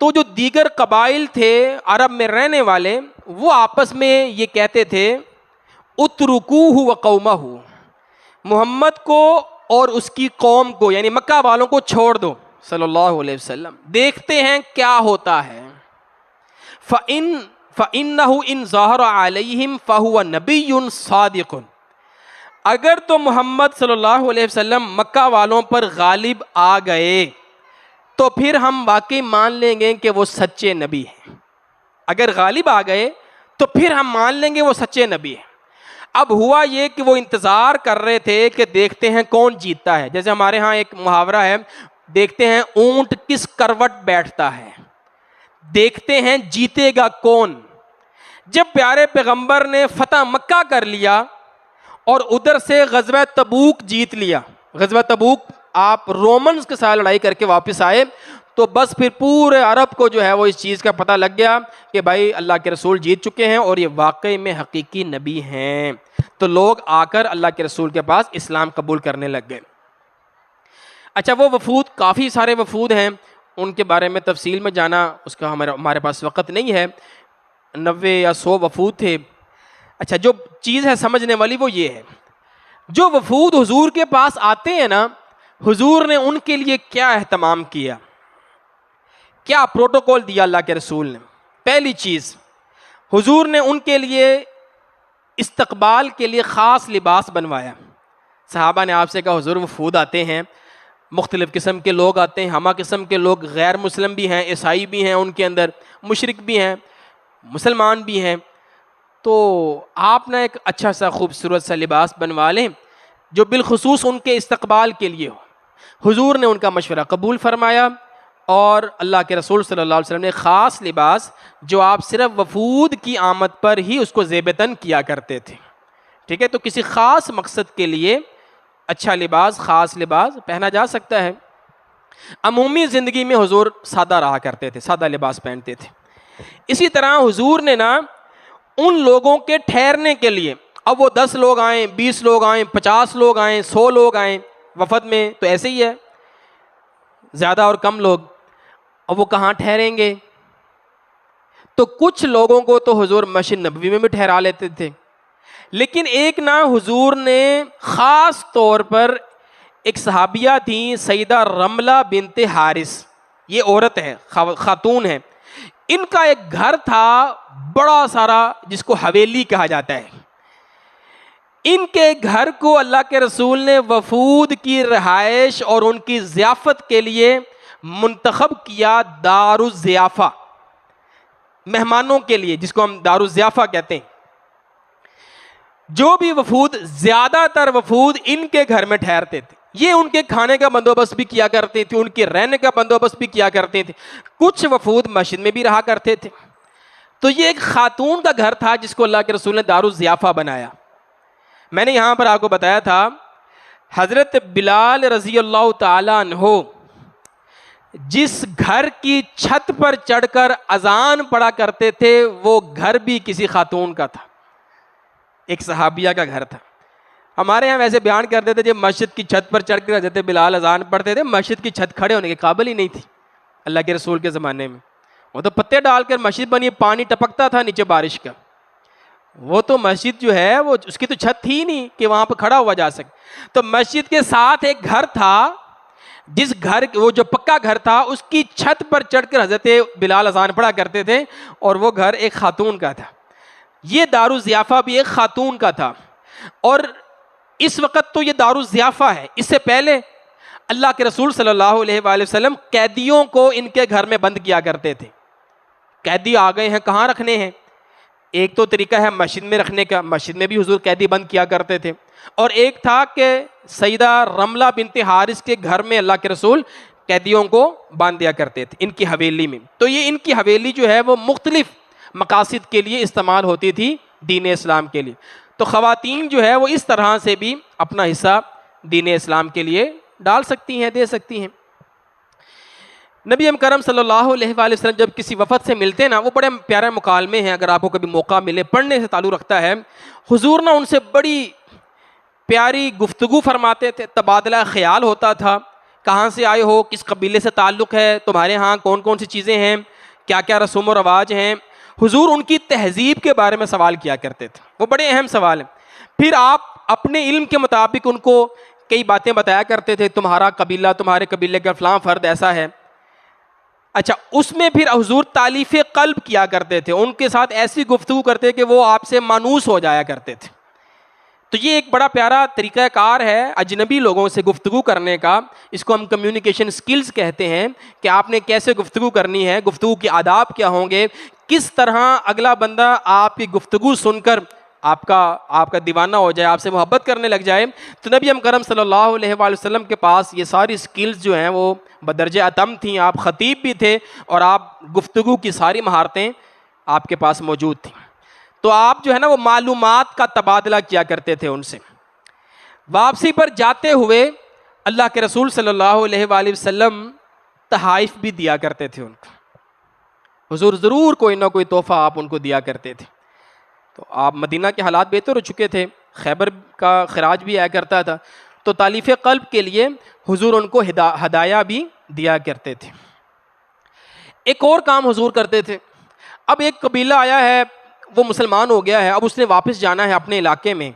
تو جو دیگر قبائل تھے عرب میں رہنے والے وہ آپس میں یہ کہتے تھے اترکوہ وقومہ، محمد کو اور اس کی قوم کو یعنی مکہ والوں کو چھوڑ دو صلی اللہ علیہ وسلم، دیکھتے ہیں کیا ہوتا ہے. فَإِنَّهُ إِن ظَهَرَ عَلَيْهِمْ فَهُوَ نَبِيٌّ صَادِقٌ، اگر تو محمد صلی اللہ علیہ وسلم مکہ والوں پر غالب آ گئے تو پھر ہم واقعی مان لیں گے کہ وہ سچے نبی ہیں. اگر غالب آ گئے تو پھر ہم مان لیں گے وہ سچے نبی ہیں. اب ہوا یہ کہ وہ انتظار کر رہے تھے کہ دیکھتے ہیں کون جیتتا ہے. جیسے ہمارے ہاں ایک محاورہ ہے، دیکھتے ہیں اونٹ کس کروٹ بیٹھتا ہے، دیکھتے ہیں جیتے گا کون. جب پیارے پیغمبر نے فتح مکہ کر لیا اور ادھر سے غزوہ تبوک جیت لیا، غزوہ تبوک آپ رومنز کے ساتھ لڑائی کر کے واپس آئے، تو بس پھر پورے عرب کو جو ہے وہ اس چیز کا پتہ لگ گیا کہ بھائی اللہ کے رسول جیت چکے ہیں اور یہ واقعی میں حقیقی نبی ہیں. تو لوگ آ کر اللہ کے رسول کے پاس اسلام قبول کرنے لگ گئے. اچھا، وہ وفود کافی سارے وفود ہیں، ان کے بارے میں تفصیل میں جانا اس کا ہمارے پاس وقت نہیں ہے. 90 یا 100 وفود تھے. اچھا، جو چیز ہے سمجھنے والی وہ یہ ہے، جو وفود حضور کے پاس آتے ہیں نا، حضور نے ان کے لیے کیا اہتمام کیا، کیا پروٹوکول دیا اللہ کے رسول نے. پہلی چیز، حضور نے ان کے لیے استقبال کے لیے خاص لباس بنوایا. صحابہ نے آپ سے کہا حضور وفود آتے ہیں مختلف قسم کے لوگ آتے ہیں، ہمہ قسم کے لوگ، غیر مسلم بھی ہیں، عیسائی بھی ہیں ان کے اندر، مشرک بھی ہیں، مسلمان بھی ہیں. تو آپ نا ایک اچھا سا خوبصورت سا لباس بنوا لیں جو بالخصوص ان کے استقبال کے لیے ہو. حضور نے ان کا مشورہ قبول فرمایا اور اللہ کے رسول صلی اللہ علیہ وسلم نے خاص لباس جو آپ صرف وفود کی آمد پر ہی اس کو زیب تن کیا کرتے تھے. ٹھیک ہے، تو کسی خاص مقصد کے لیے اچھا لباس، خاص لباس پہنا جا سکتا ہے. عمومی زندگی میں حضور سادہ رہا کرتے تھے، سادہ لباس پہنتے تھے. اسی طرح حضور نے نا ان لوگوں کے ٹھہرنے کے لیے، اب وہ 10 لوگ آئیں، 20 لوگ آئیں، 50 لوگ آئیں، 100 لوگ آئیں وفد میں، تو ایسے ہی ہے، زیادہ اور کم لوگ، اب وہ کہاں ٹھہریں گے؟ تو کچھ لوگوں کو تو حضور مسجد نبوی میں بھی ٹھہرا لیتے تھے، لیکن ایک نا حضور نے خاص طور پر ایک صحابیہ تھیں سیدہ رملہ بنت حارث، یہ عورت ہے، خاتون ہے، ان کا ایک گھر تھا بڑا سارا جس کو حویلی کہا جاتا ہے. ان کے گھر کو اللہ کے رسول نے وفود کی رہائش اور ان کی ضیافت کے لیے منتخب کیا دار الضیافہ، مہمانوں کے لیے، جس کو ہم دار الضیافہ کہتے ہیں. جو بھی وفود، زیادہ تر وفود ان کے گھر میں ٹھہرتے تھے، یہ ان کے کھانے کا بندوبست بھی کیا کرتے تھے، ان کے رہنے کا بندوبست بھی کیا کرتے تھے. کچھ وفود مسجد میں بھی رہا کرتے تھے. تو یہ ایک خاتون کا گھر تھا جس کو اللہ کے رسول نے دار الضیافہ بنایا. میں نے یہاں پر آپ کو بتایا تھا حضرت بلال رضی اللہ تعالیٰ عنہ جس گھر کی چھت پر چڑھ کر اذان پڑھا کرتے تھے وہ گھر بھی کسی خاتون کا تھا، ایک صحابیہ کا گھر تھا. ہمارے یہاں ویسے بیان کرتے تھے جب مسجد کی چھت پر چڑھ کر حضرت بلال اذان پڑھتے تھے، مسجد کی چھت کھڑے ہونے کے قابل ہی نہیں تھی اللہ کے رسول کے زمانے میں. وہ تو پتے ڈال کر مسجد بنی، پانی ٹپکتا تھا نیچے بارش کا. وہ تو مسجد جو ہے وہ اس کی تو چھت تھی نہیں کہ وہاں پہ کھڑا ہوا جا سکے. تو مسجد کے ساتھ ایک گھر تھا، جس گھر، وہ جو پکا گھر تھا اس کی چھت پر چڑھ کر حضرت بلال اذان پڑھا کرتے تھے، اور وہ گھر ایک خاتون کا تھا. یہ دار الضیافہ بھی ایک خاتون کا تھا. اور اس وقت تو یہ دار الضیافہ ہے، اس سے پہلے اللہ کے رسول صلی اللہ علیہ وآلہ وسلم قیدیوں کو ان کے گھر میں بند کیا کرتے تھے. قیدی آ گئے ہیں، کہاں رکھنے ہیں؟ ایک تو طریقہ ہے مسجد میں رکھنے کا، مسجد میں بھی حضور قیدی بند کیا کرتے تھے. اور ایک تھا کہ سیدہ رملہ بنت حارث کے گھر میں اللہ کے رسول قیدیوں کو باندھ دیا کرتے تھے ان کی حویلی میں. تو یہ ان کی حویلی جو ہے وہ مختلف مقاصد کے لیے استعمال ہوتی تھی دین اسلام کے لیے. تو خواتین جو ہے وہ اس طرح سے بھی اپنا حصہ دین اسلام کے لیے ڈال سکتی ہیں، دے سکتی ہیں. نبی کرم صلی اللہ علیہ وآلہ وسلم جب کسی وفد سے ملتے ہیں نا، وہ بڑے پیارے مکالمے ہیں، اگر آپ کو کبھی موقع ملے، پڑھنے سے تعلق رکھتا ہے. حضور نے ان سے بڑی پیاری گفتگو فرماتے تھے، تبادلہ خیال ہوتا تھا، کہاں سے آئے ہو، کس قبیلے سے تعلق ہے تمہارے ہاں، کون کون سی چیزیں ہیں، کیا کیا رسوم و رواج ہیں. حضور ان کی تہذیب کے بارے میں سوال کیا کرتے تھے، وہ بڑے اہم سوال ہیں. پھر آپ اپنے علم کے مطابق ان کو کئی باتیں بتایا کرتے تھے، تمہارا قبیلہ، تمہارے قبیلے کا فلاں فرد ایسا ہے. اچھا، اس میں پھر حضور تالیف قلب کیا کرتے تھے، ان کے ساتھ ایسی گفتگو کرتے کہ وہ آپ سے مانوس ہو جایا کرتے تھے. تو یہ ایک بڑا پیارا طریقہ کار ہے اجنبی لوگوں سے گفتگو کرنے کا. اس کو ہم کمیونیکیشن سکلز کہتے ہیں کہ آپ نے کیسے گفتگو کرنی ہے، گفتگو کے آداب کیا ہوں گے، کس طرح اگلا بندہ آپ کی گفتگو سن کر آپ کا دیوانہ ہو جائے، آپ سے محبت کرنے لگ جائے. تو نبی کرم صلی اللہ علیہ وآلہ وسلم کے پاس یہ ساری سکلز جو ہیں وہ بدرجہ اتم تھیں. آپ خطیب بھی تھے اور آپ گفتگو کی ساری مہارتیں آپ کے پاس موجود تھیں. تو آپ جو ہے نا وہ معلومات کا تبادلہ کیا کرتے تھے ان سے. واپسی پر جاتے ہوئے اللہ کے رسول صلی اللہ علیہ وآلہ وسلم تحائف بھی دیا کرتے تھے ان کو. حضور ضرور کوئی نہ کوئی تحفہ آپ ان کو دیا کرتے تھے. تو آپ مدینہ کے حالات بہتر ہو چکے تھے، خیبر کا خراج بھی آیا کرتا تھا، تو تالیف قلب کے لیے حضور ان کو ہدایہ بھی دیا کرتے تھے. ایک اور کام حضور کرتے تھے. اب ایک قبیلہ آیا ہے، وہ مسلمان ہو گیا ہے، اب اس نے واپس جانا ہے اپنے علاقے میں،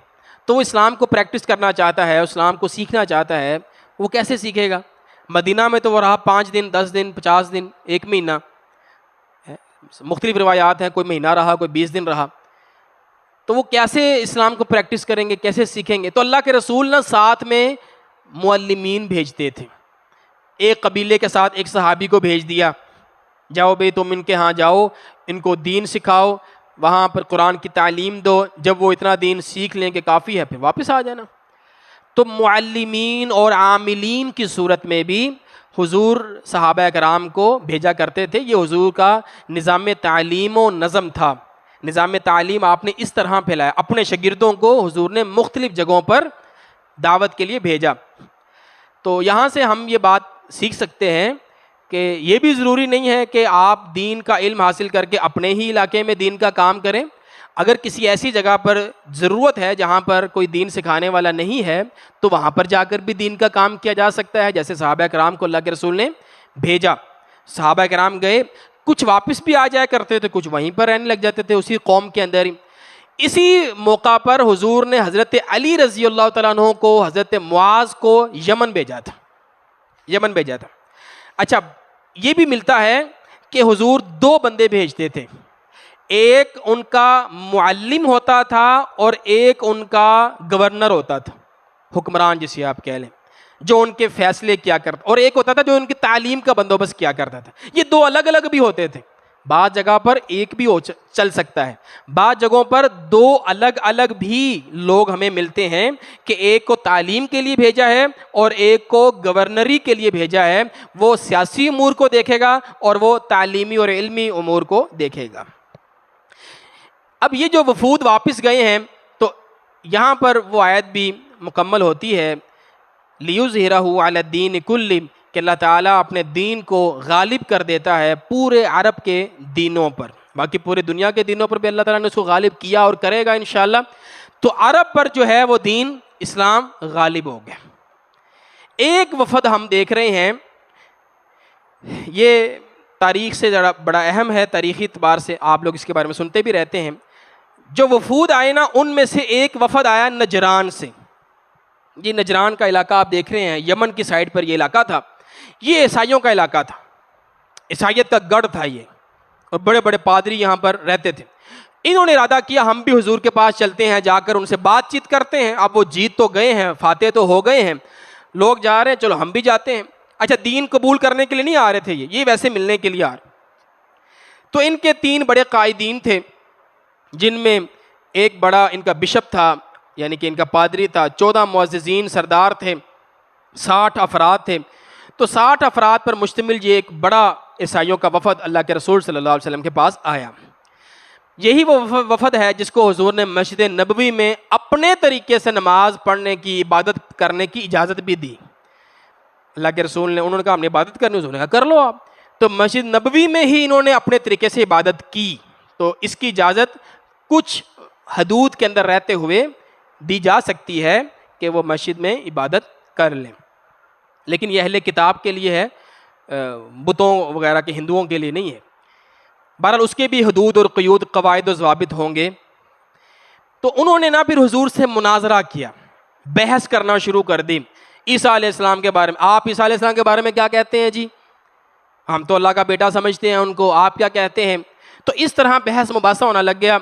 تو وہ اسلام کو پریکٹس کرنا چاہتا ہے، اسلام کو سیکھنا چاہتا ہے. وہ کیسے سیکھے گا؟ مدینہ میں تو وہ رہا 5 دن، 10 دن، 50 دن، 1 مہینہ، مختلف روایات ہیں، کوئی مہینہ رہا، کوئی 20 دن رہا. تو وہ کیسے اسلام کو پریکٹس کریں گے، کیسے سیکھیں گے؟ تو اللہ کے رسول نے ساتھ میں معلمین بھیجتے تھے. ایک قبیلے کے ساتھ ایک صحابی کو بھیج دیا، جاؤ بھائی تم ان کے ہاں جاؤ، ان کو دین سکھاؤ، وہاں پر قرآن کی تعلیم دو، جب وہ اتنا دین سیکھ لیں کہ کافی ہے پھر واپس آ جانا۔ تو معلمین اور عاملین کی صورت میں بھی حضور صحابہ کرام کو بھیجا کرتے تھے۔ یہ حضور کا نظام تعلیم و نظم تھا۔ نظام تعلیم آپ نے اس طرح پھیلایا، اپنے شاگردوں کو حضور نے مختلف جگہوں پر دعوت کے لیے بھیجا۔ تو یہاں سے ہم یہ بات سیکھ سکتے ہیں کہ یہ بھی ضروری نہیں ہے کہ آپ دین کا علم حاصل کر کے اپنے ہی علاقے میں دین کا کام کریں۔ اگر کسی ایسی جگہ پر ضرورت ہے جہاں پر کوئی دین سکھانے والا نہیں ہے تو وہاں پر جا کر بھی دین کا کام کیا جا سکتا ہے، جیسے صحابہ کرام کو اللہ کے رسول نے بھیجا۔ صحابہ کرام گئے، کچھ واپس بھی آ جایا کرتے تھے، کچھ وہیں پر رہنے لگ جاتے تھے اسی قوم کے اندر ہی۔ اسی موقع پر حضور نے حضرت علی رضی اللہ تعالیٰ عنہ کو، حضرت معاذ کو یمن بھیجا تھا، یمن بھیجا تھا۔ اچھا یہ بھی ملتا ہے کہ حضور دو بندے بھیجتے تھے، ایک ان کا معلم ہوتا تھا اور ایک ان کا گورنر ہوتا تھا، حکمران جسے آپ کہہ لیں، جو ان کے فیصلے کیا کرتا، اور ایک ہوتا تھا جو ان کی تعلیم کا بندوبست کیا کرتا تھا۔ یہ دو الگ الگ بھی ہوتے تھے، بعض جگہ پر ایک بھی چل سکتا ہے، بعض جگہوں پر دو الگ الگ بھی لوگ ہمیں ملتے ہیں کہ ایک کو تعلیم کے لیے بھیجا ہے اور ایک کو گورنری کے لیے بھیجا ہے، وہ سیاسی امور کو دیکھے گا اور وہ تعلیمی اور علمی امور کو دیکھے گا۔ اب یہ جو وفود واپس گئے ہیں تو یہاں پر وہ آیت بھی مکمل ہوتی ہے، لِيُظْهِرَهُ عَلَى الدِّينِ كُلِّهِ، کہ اللہ تعالیٰ اپنے دین کو غالب کر دیتا ہے پورے عرب کے دینوں پر، باقی پورے دنیا کے دینوں پر بھی اللہ تعالیٰ نے اس کو غالب کیا اور کرے گا انشاءاللہ۔ تو عرب پر جو ہے وہ دین اسلام غالب ہو گیا۔ ایک وفد ہم دیکھ رہے ہیں، یہ تاریخ سے بڑا اہم ہے، تاریخی اعتبار سے آپ لوگ اس کے بارے میں سنتے بھی رہتے ہیں۔ جو وفود آئے نا ان میں سے ایک وفد آیا نجران سے۔ یہ نجران کا علاقہ آپ دیکھ رہے ہیں، یمن کی سائڈ پر یہ علاقہ تھا، یہ عیسائیوں کا علاقہ تھا، عیسائیت کا گڑھ تھا یہ، اور بڑے بڑے پادری یہاں پر رہتے تھے۔ انہوں نے ارادہ کیا ہم بھی حضور کے پاس چلتے ہیں، جا کر ان سے بات چیت کرتے ہیں۔ اب وہ جیت تو گئے ہیں، فاتح تو ہو گئے ہیں، لوگ جا رہے ہیں، چلو ہم بھی جاتے ہیں۔ اچھا دین قبول کرنے کے لیے نہیں آ رہے تھے یہ ویسے ملنے کے لیے آ رہے۔ تو ان کے تین بڑے قائدین تھے، جن میں ایک بڑا ان کا بشپ تھا، یعنی کہ ان کا پادری تھا، 14 معززین سردار تھے، 60 افراد تھے۔ تو 60 افراد پر مشتمل یہ ایک بڑا عیسائیوں کا وفد اللہ کے رسول صلی اللہ علیہ وسلم کے پاس آیا۔ یہی وہ وفد ہے جس کو حضور نے مسجد نبوی میں اپنے طریقے سے نماز پڑھنے کی، عبادت کرنے کی اجازت بھی دی۔ اللہ کے رسول نے، انہوں نے کہا ہم نے عبادت کرنی، حضور نے کہا کر لو آپ۔ تو مسجد نبوی میں ہی انہوں نے اپنے طریقے سے عبادت کی، تو اس کی اجازت کچھ حدود کے اندر رہتے ہوئے دی جا سکتی ہے کہ وہ مسجد میں عبادت کر لیں، لیکن یہ اہل کتاب کے لیے ہے، بتوں وغیرہ کے ہندوؤں کے لیے نہیں ہے۔ بہرحال اس کے بھی حدود اور قیود، قواعد و ضوابط ہوں گے۔ تو انہوں نے نا پھر حضور سے مناظرہ کیا، بحث کرنا شروع کر دی عیسیٰ علیہ السلام کے بارے میں۔ آپ عیسیٰ علیہ السلام کے بارے میں کیا کہتے ہیں جی؟ ہم تو اللہ کا بیٹا سمجھتے ہیں ان کو، آپ کیا کہتے ہیں؟ تو اس طرح بحث مباحثہ ہونا لگ گیا۔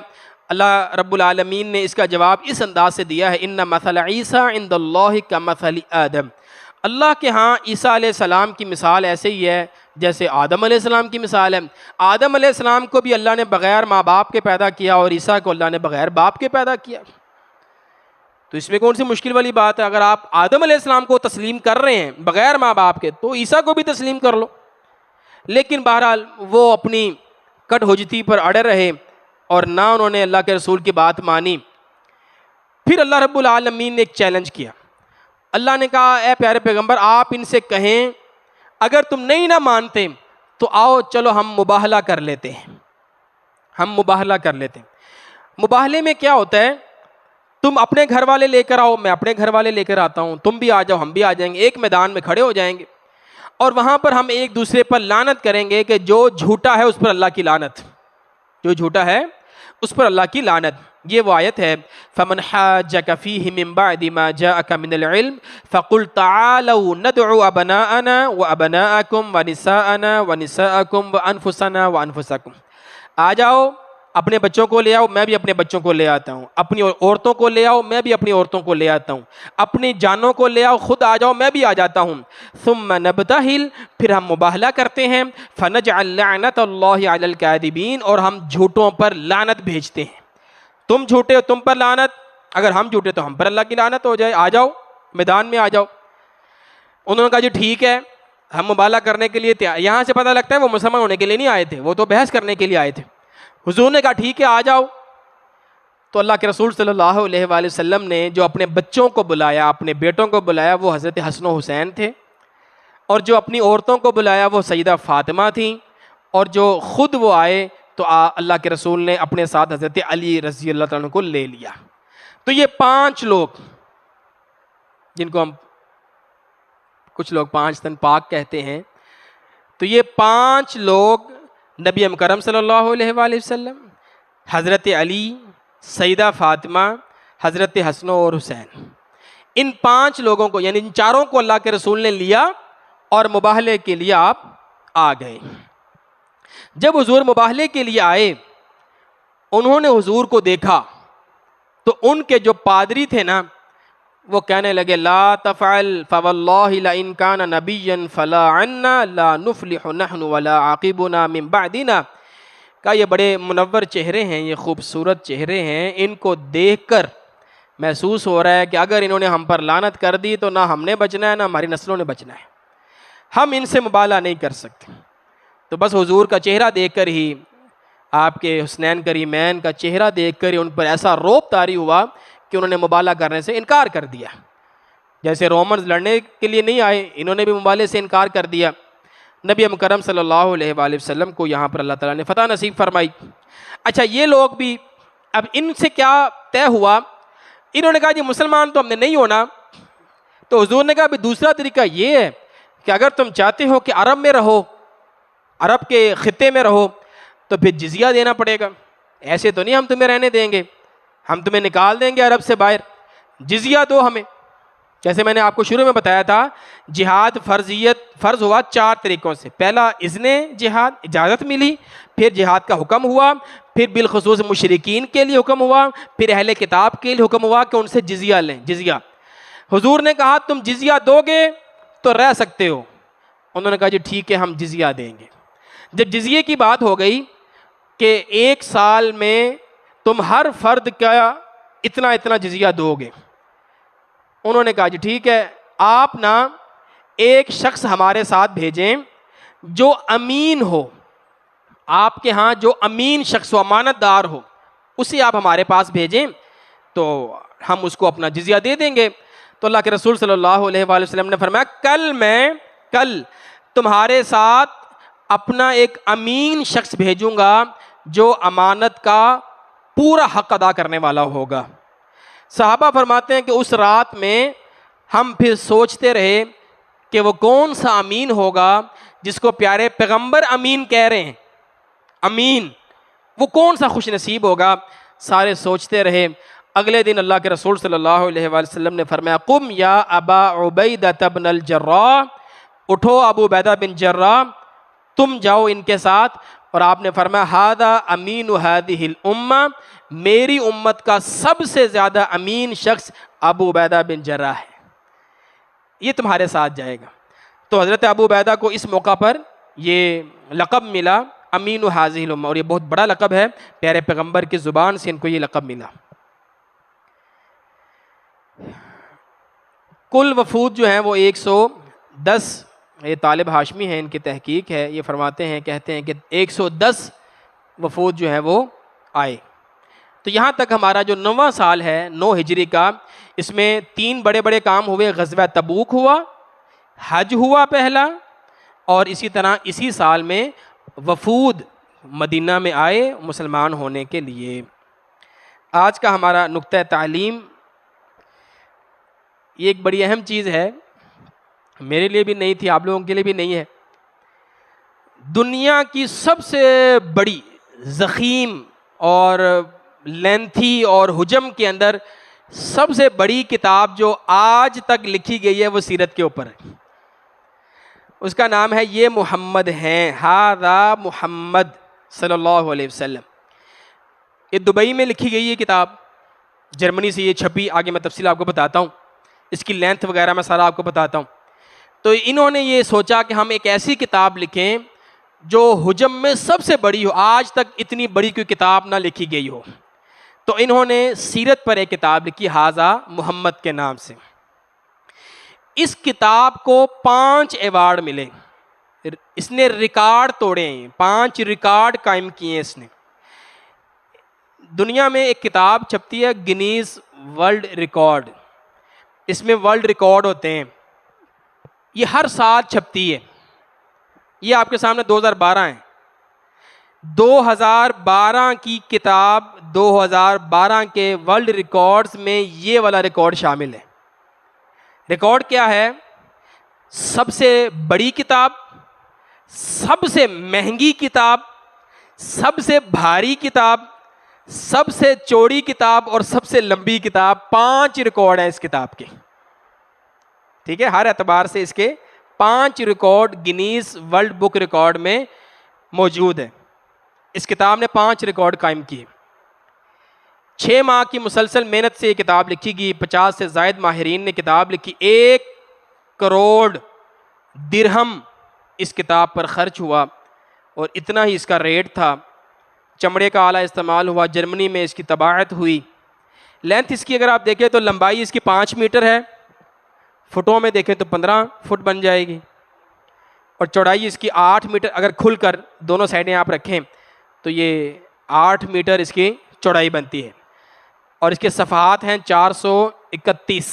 اللہ رب العالمین نے اس کا جواب اس انداز سے دیا ہے، ان مثل عیسیٰ عند اللہ کمثل آدم۔ اللہ کے ہاں عیسیٰ علیہ السلام کی مثال ایسے ہی ہے جیسے آدم علیہ السلام کی مثال ہے۔ آدم علیہ السلام کو بھی اللہ نے بغیر ماں باپ کے پیدا کیا اور عیسیٰ کو اللہ نے بغیر باپ کے پیدا کیا۔ تو اس میں کون سی مشکل والی بات ہے؟ اگر آپ آدم علیہ السلام کو تسلیم کر رہے ہیں بغیر ماں باپ کے، تو عیسیٰ کو بھی تسلیم کر لو۔ لیکن بہرحال وہ اپنی کٹ حجتی پر اڑے رہے اور نہ انہوں نے اللہ کے رسول کی بات مانی۔ پھر اللہ رب العالمین نے ایک چیلنج کیا۔ اللہ نے کہا اے پیارے پیغمبر آپ ان سے کہیں اگر تم نہیں نہ مانتے تو آؤ چلو ہم مباہلہ کر لیتے ہیں، ہم مباہلہ کر لیتے ہیں۔ مباہلے میں کیا ہوتا ہے؟ تم اپنے گھر والے لے کر آؤ، میں اپنے گھر والے لے کر آتا ہوں، تم بھی آ جاؤ ہم بھی آ جائیں گے، ایک میدان میں کھڑے ہو جائیں گے، اور وہاں پر ہم ایک دوسرے پر لعنت کریں گے کہ جو جھوٹا ہے اس پر اللہ کی لعنت، جو جھوٹا ہے اس پر اللہ کی لعنت۔ یہ وہ آیت ہے فَمَنْ حَاجَّكَ فِيهِ مِنْ بَعْدِ مَا جَاءَكَ مِنَ الْعِلْمِ فَقُلْ تَعَالَوْا نَدْعُ أَبْنَاءَنَا وَأَبْنَاءَكُمْ وَنِسَاءَنَا وَنِسَاءَكُمْ وَأَنفُسَنَا وَأَنفُسَكُمْ۔ آ جاؤ اپنے بچوں کو لے آؤ، میں بھی اپنے بچوں کو لے آتا ہوں، اپنی عورتوں کو لے آؤ، میں بھی اپنی عورتوں کو لے آتا ہوں، اپنی جانوں کو لے آؤ، خود آ جاؤ، میں بھی آ جاتا ہوں، ثم نبتہل، پھر ہم مباہلہ کرتے ہیں، فنجعل لعنت اللہ علی الکاذبین، اور ہم جھوٹوں پر لعنت بھیجتے ہیں، تم جھوٹے ہو تم پر لعنت، اگر ہم جھوٹے تو ہم پر اللہ کی لعنت ہو جائے، آ جاؤ میدان میں آ جاؤ۔ انہوں نے کہا جی ٹھیک ہے، ہم مباہلہ کرنے کے لیے تیار۔ یہاں سے پتہ لگتا ہے وہ مسلمان ہونے کے لیے نہیں آئے تھے، وہ تو بحث کرنے کے لیے آئے تھے۔ حضور نے کہا ٹھیک ہے آ جاؤ۔ تو اللہ کے رسول صلی اللہ علیہ وآلہ وسلم نے جو اپنے بچوں کو بلایا، اپنے بیٹوں کو بلایا، وہ حضرت حسن و حسین تھے، اور جو اپنی عورتوں کو بلایا وہ سیدہ فاطمہ تھیں، اور جو خود وہ آئے تو اللہ کے رسول نے اپنے ساتھ حضرت علی رضی اللہ تعالیٰ عنہ کو لے لیا۔ تو یہ 5 لوگ، جن کو ہم کچھ لوگ 5 تن پاک کہتے ہیں، تو یہ 5 لوگ نبی مکرم صلی اللہ علیہ وآلہ وسلم، حضرت علی، سیدہ فاطمہ، حضرت حسن اور حسین، ان 5 لوگوں کو یعنی ان چاروں کو اللہ کے رسول نے لیا اور مباہلے کے لیے آپ آ گئے۔ جب حضور مباہلے کے لیے آئے، انہوں نے حضور کو دیکھا تو ان کے جو پادری تھے نا، وہ کہنے لگے لا تفعل فواللہ لئن کان نبیا فلا عنا لا نفلح نحن ولا عاقبنا من بعدنا۔ کہا یہ بڑے منور چہرے ہیں، یہ خوبصورت چہرے ہیں، ان کو دیکھ کر محسوس ہو رہا ہے کہ اگر انہوں نے ہم پر لعنت کر دی تو نہ ہم نے بچنا ہے نہ ہماری نسلوں نے بچنا ہے، ہم ان سے مباہلہ نہیں کر سکتے۔ تو بس حضور کا چہرہ دیکھ کر ہی، آپ کے حسنین کریمین کا چہرہ دیکھ کر ہی ان پر ایسا روب طاری ہوا کہ انہوں نے مباہلہ کرنے سے انکار کر دیا۔ جیسے رومنز لڑنے کے لیے نہیں آئے، انہوں نے بھی مباہلے سے انکار کر دیا۔ نبی مکرم صلی اللہ علیہ وآلہ وسلم کو یہاں پر اللہ تعالیٰ نے فتح نصیب فرمائی۔ اچھا یہ لوگ بھی، اب ان سے کیا طے ہوا؟ انہوں نے کہا جی مسلمان تو ہم نے نہیں ہونا۔ تو حضور نے کہا بھی دوسرا طریقہ یہ ہے کہ اگر تم چاہتے ہو کہ عرب میں رہو، عرب کے خطے میں رہو، تو پھر جزیہ دینا پڑے گا، ایسے تو نہیں ہم تمہیں رہنے دیں گے، ہم تمہیں نکال دیں گے عرب سے باہر، جزیہ دو ہمیں۔ جیسے میں نے آپ کو شروع میں بتایا تھا، جہاد فرض ہوا 4 طریقوں سے۔ پہلا اذن جہاد، اجازت ملی، پھر جہاد کا حکم ہوا، پھر بالخصوص مشرکین کے لیے حکم ہوا، پھر اہل کتاب کے لیے حکم ہوا کہ ان سے جزیہ لیں، جزیہ۔ حضور نے کہا تم جزیہ دو گے تو رہ سکتے ہو۔ انہوں نے کہا جی ٹھیک ہے ہم جزیہ دیں گے۔ جب جزیے کی بات ہو گئی کہ 1 سال میں تم ہر فرد کا اتنا جزیہ دو گے، انہوں نے کہا جی ٹھیک ہے، آپ نا ایک شخص ہمارے ساتھ بھیجیں جو امین ہو، آپ کے ہاں جو امین شخص ہو، امانت دار ہو، اسے آپ ہمارے پاس بھیجیں تو ہم اس کو اپنا جزیہ دے دیں گے۔ تو اللہ کے رسول صلی اللہ علیہ وآلہ وسلم نے فرمایا کل تمہارے ساتھ اپنا ایک امین شخص بھیجوں گا جو امانت کا پورا حق ادا کرنے والا ہوگا۔ صحابہ فرماتے ہیں کہ اس رات میں ہم پھر سوچتے رہے کہ وہ کون سا امین ہوگا جس کو پیارے پیغمبر امین کہہ رہے ہیں، امین، وہ کون سا خوش نصیب ہوگا؟ سارے سوچتے رہے۔ اگلے دن اللہ کے رسول صلی اللہ علیہ وآلہ وسلم نے فرمایا قم یا ابا عبیدہ بن الجراح، اٹھو ابو عبیدہ بن جراح، تم جاؤ ان کے ساتھ۔ اور آپ نے فرمایا ھذا امین ھذہ الامہ، میری امت کا سب سے زیادہ امین شخص ابو عبیدہ بن جراح ہے، یہ تمہارے ساتھ جائے گا۔ تو حضرت ابو عبیدہ کو اس موقع پر یہ لقب ملا امین ھذہ الامہ، اور یہ بہت بڑا لقب ہے، پیارے پیغمبر کی زبان سے ان کو یہ لقب ملا۔ کل وفود جو ہیں وہ 110، یہ طالب ہاشمی ہیں، ان کی تحقیق ہے، یہ فرماتے ہیں، کہتے ہیں کہ 110 وفود جو ہیں وہ آئے۔ تو یہاں تک ہمارا جو 9واں سال ہے 9 ہجری کا، اس میں 3 بڑے بڑے کام ہوئے، غزوہ تبوک ہوا، حج ہوا پہلا، اور اسی طرح اسی سال میں وفود مدینہ میں آئے مسلمان ہونے کے لیے۔ آج کا ہمارا نقطہ تعلیم یہ ایک بڑی اہم چیز ہے، میرے لیے بھی نہیں تھی، آپ لوگوں کے لیے بھی نہیں ہے۔ دنیا کی سب سے بڑی ضخیم اور لینتھی اور حجم کے اندر سب سے بڑی کتاب جو آج تک لکھی گئی ہے وہ سیرت کے اوپر ہے، اس کا نام ہے یہ محمد ہیں، ھذا محمد صلی اللہ علیہ وسلم۔ یہ دبئی میں لکھی گئی یہ کتاب، جرمنی سے یہ چھپی، آگے میں تفصیل آپ کو بتاتا ہوں، اس کی لینتھ وغیرہ میں سارا آپ کو بتاتا ہوں۔ تو انہوں نے یہ سوچا کہ ہم ایک ایسی کتاب لکھیں جو حجم میں سب سے بڑی ہو، آج تک اتنی بڑی کوئی کتاب نہ لکھی گئی ہو۔ تو انہوں نے سیرت پر ایک کتاب لکھی، ھذا محمد کے نام سے۔ اس کتاب کو 5 ایوارڈ ملے، اس نے ریکارڈ توڑے ہیں، 5 ریکارڈ قائم کیے ہیں اس نے۔ دنیا میں ایک کتاب چھپتی ہے گنیز ورلڈ ریکارڈ، اس میں ورلڈ ریکارڈ ہوتے ہیں، یہ ہر سال چھپتی ہے۔ یہ آپ کے سامنے 2012 ہے، 2012 کی کتاب، 2012 کے ورلڈ ریکارڈز میں یہ والا ریکارڈ شامل ہے۔ ریکارڈ کیا ہے؟ سب سے بڑی کتاب، سب سے مہنگی کتاب، سب سے بھاری کتاب، سب سے چوڑی کتاب اور سب سے لمبی کتاب، 5 ریکارڈ ہیں اس کتاب کے، ٹھیک ہے؟ ہر اعتبار سے اس کے 5 ریکارڈ گنیز ورلڈ بک ریکارڈ میں موجود ہے۔ اس کتاب نے 5 ریکارڈ قائم کیے۔ 6 ماہ کی مسلسل محنت سے یہ کتاب لکھی گئی، 50 سے زائد ماہرین نے کتاب لکھی، 1 کروڑ درہم اس کتاب پر خرچ ہوا اور اتنا ہی اس کا ریٹ تھا۔ چمڑے کا آلہ استعمال ہوا، جرمنی میں اس کی طباعت ہوئی۔ لینتھ اس کی اگر آپ دیکھیں تو لمبائی اس کی 5 میٹر ہے، فٹوں میں دیکھیں تو 15 فٹ بن جائے گی، اور چوڑائی اس کی 8 میٹر، اگر کھل کر دونوں سائڈیں آپ رکھیں تو یہ 8 میٹر اس کی چوڑائی بنتی ہے، اور اس کے صفحات ہیں 431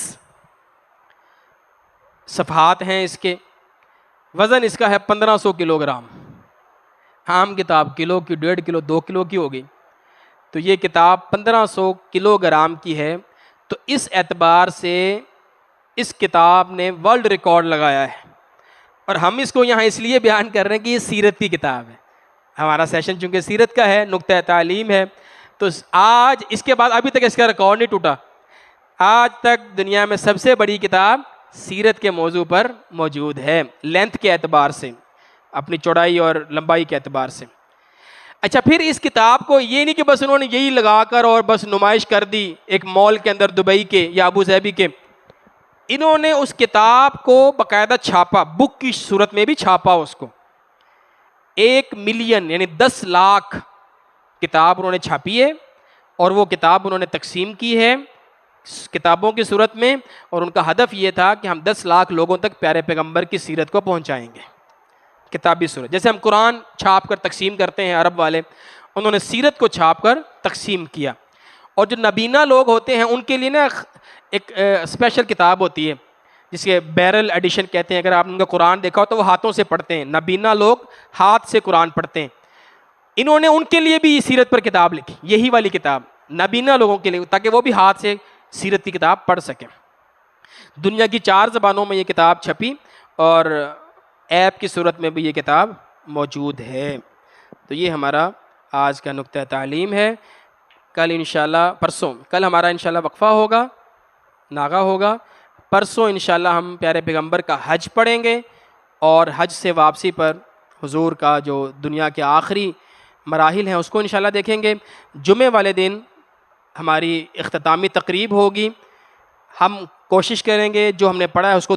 صفحات ہیں اس کے۔ وزن اس کا ہے 1500 کلو گرام، عام کتاب کلو کی، 1.5 کلو 2 کلو کی ہوگی، تو یہ کتاب 1500 کلو گرام کی ہے۔ تو اس اعتبار سے اس کتاب نے ورلڈ ریکارڈ لگایا ہے، اور ہم اس کو یہاں اس لیے بیان کر رہے ہیں کہ یہ سیرت کی کتاب ہے، ہمارا سیشن چونکہ سیرت کا ہے، نقطہ تعلیم ہے، تو آج اس کے بعد ابھی تک اس کا ریکارڈ نہیں ٹوٹا، آج تک دنیا میں سب سے بڑی کتاب سیرت کے موضوع پر موجود ہے، لینتھ کے اعتبار سے، اپنی چوڑائی اور لمبائی کے اعتبار سے۔ اچھا، پھر اس کتاب کو یہ نہیں کہ بس انہوں نے یہی لگا کر اور بس نمائش کر دی ایک مال کے اندر دبئی کے یا ابو ظہبی کے، انہوں نے اس کتاب کو باقاعدہ چھاپا، بک کی صورت میں بھی چھاپا اس کو، 1 ملین یعنی 10 لاکھ کتاب انہوں نے چھاپی ہے، اور وہ کتاب انہوں نے تقسیم کی ہے کتابوں کی صورت میں، اور ان کا ہدف یہ تھا کہ ہم 10 لاکھ لوگوں تک پیارے پیغمبر کی سیرت کو پہنچائیں گے کتابی صورت۔ جیسے ہم قرآن چھاپ کر تقسیم کرتے ہیں عرب والے، انہوں نے سیرت کو چھاپ کر تقسیم کیا۔ اور جو نبینہ لوگ ہوتے ہیں ان کے لیے نا ایک اسپیشل کتاب ہوتی ہے جس کے بیرل ایڈیشن کہتے ہیں، اگر آپ ان کا قرآن دیکھا ہو تو وہ ہاتھوں سے پڑھتے ہیں، نبینہ لوگ ہاتھ سے قرآن پڑھتے ہیں، انہوں نے ان کے لیے بھی سیرت پر کتاب لکھی، یہی والی کتاب نبینہ لوگوں کے لیے، تاکہ وہ بھی ہاتھ سے سیرت کی کتاب پڑھ سکیں۔ دنیا کی 4 زبانوں میں یہ کتاب چھپی، اور ایپ کی صورت میں بھی یہ کتاب موجود ہے۔ تو یہ ہمارا آج کا نقطہ تعلیم ہے۔ کل انشاءاللہ پرسوں، کل ہمارا انشاءاللہ وقفہ ہوگا، ناغہ ہوگا، پرسوں انشاءاللہ ہم پیارے پیغمبر کا حج پڑھیں گے، اور حج سے واپسی پر حضور کا جو دنیا کے آخری مراحل ہیں اس کو انشاءاللہ دیکھیں گے۔ جمعے والے دن ہماری اختتامی تقریب ہوگی، ہم کوشش کریں گے جو ہم نے پڑھا ہے اس کو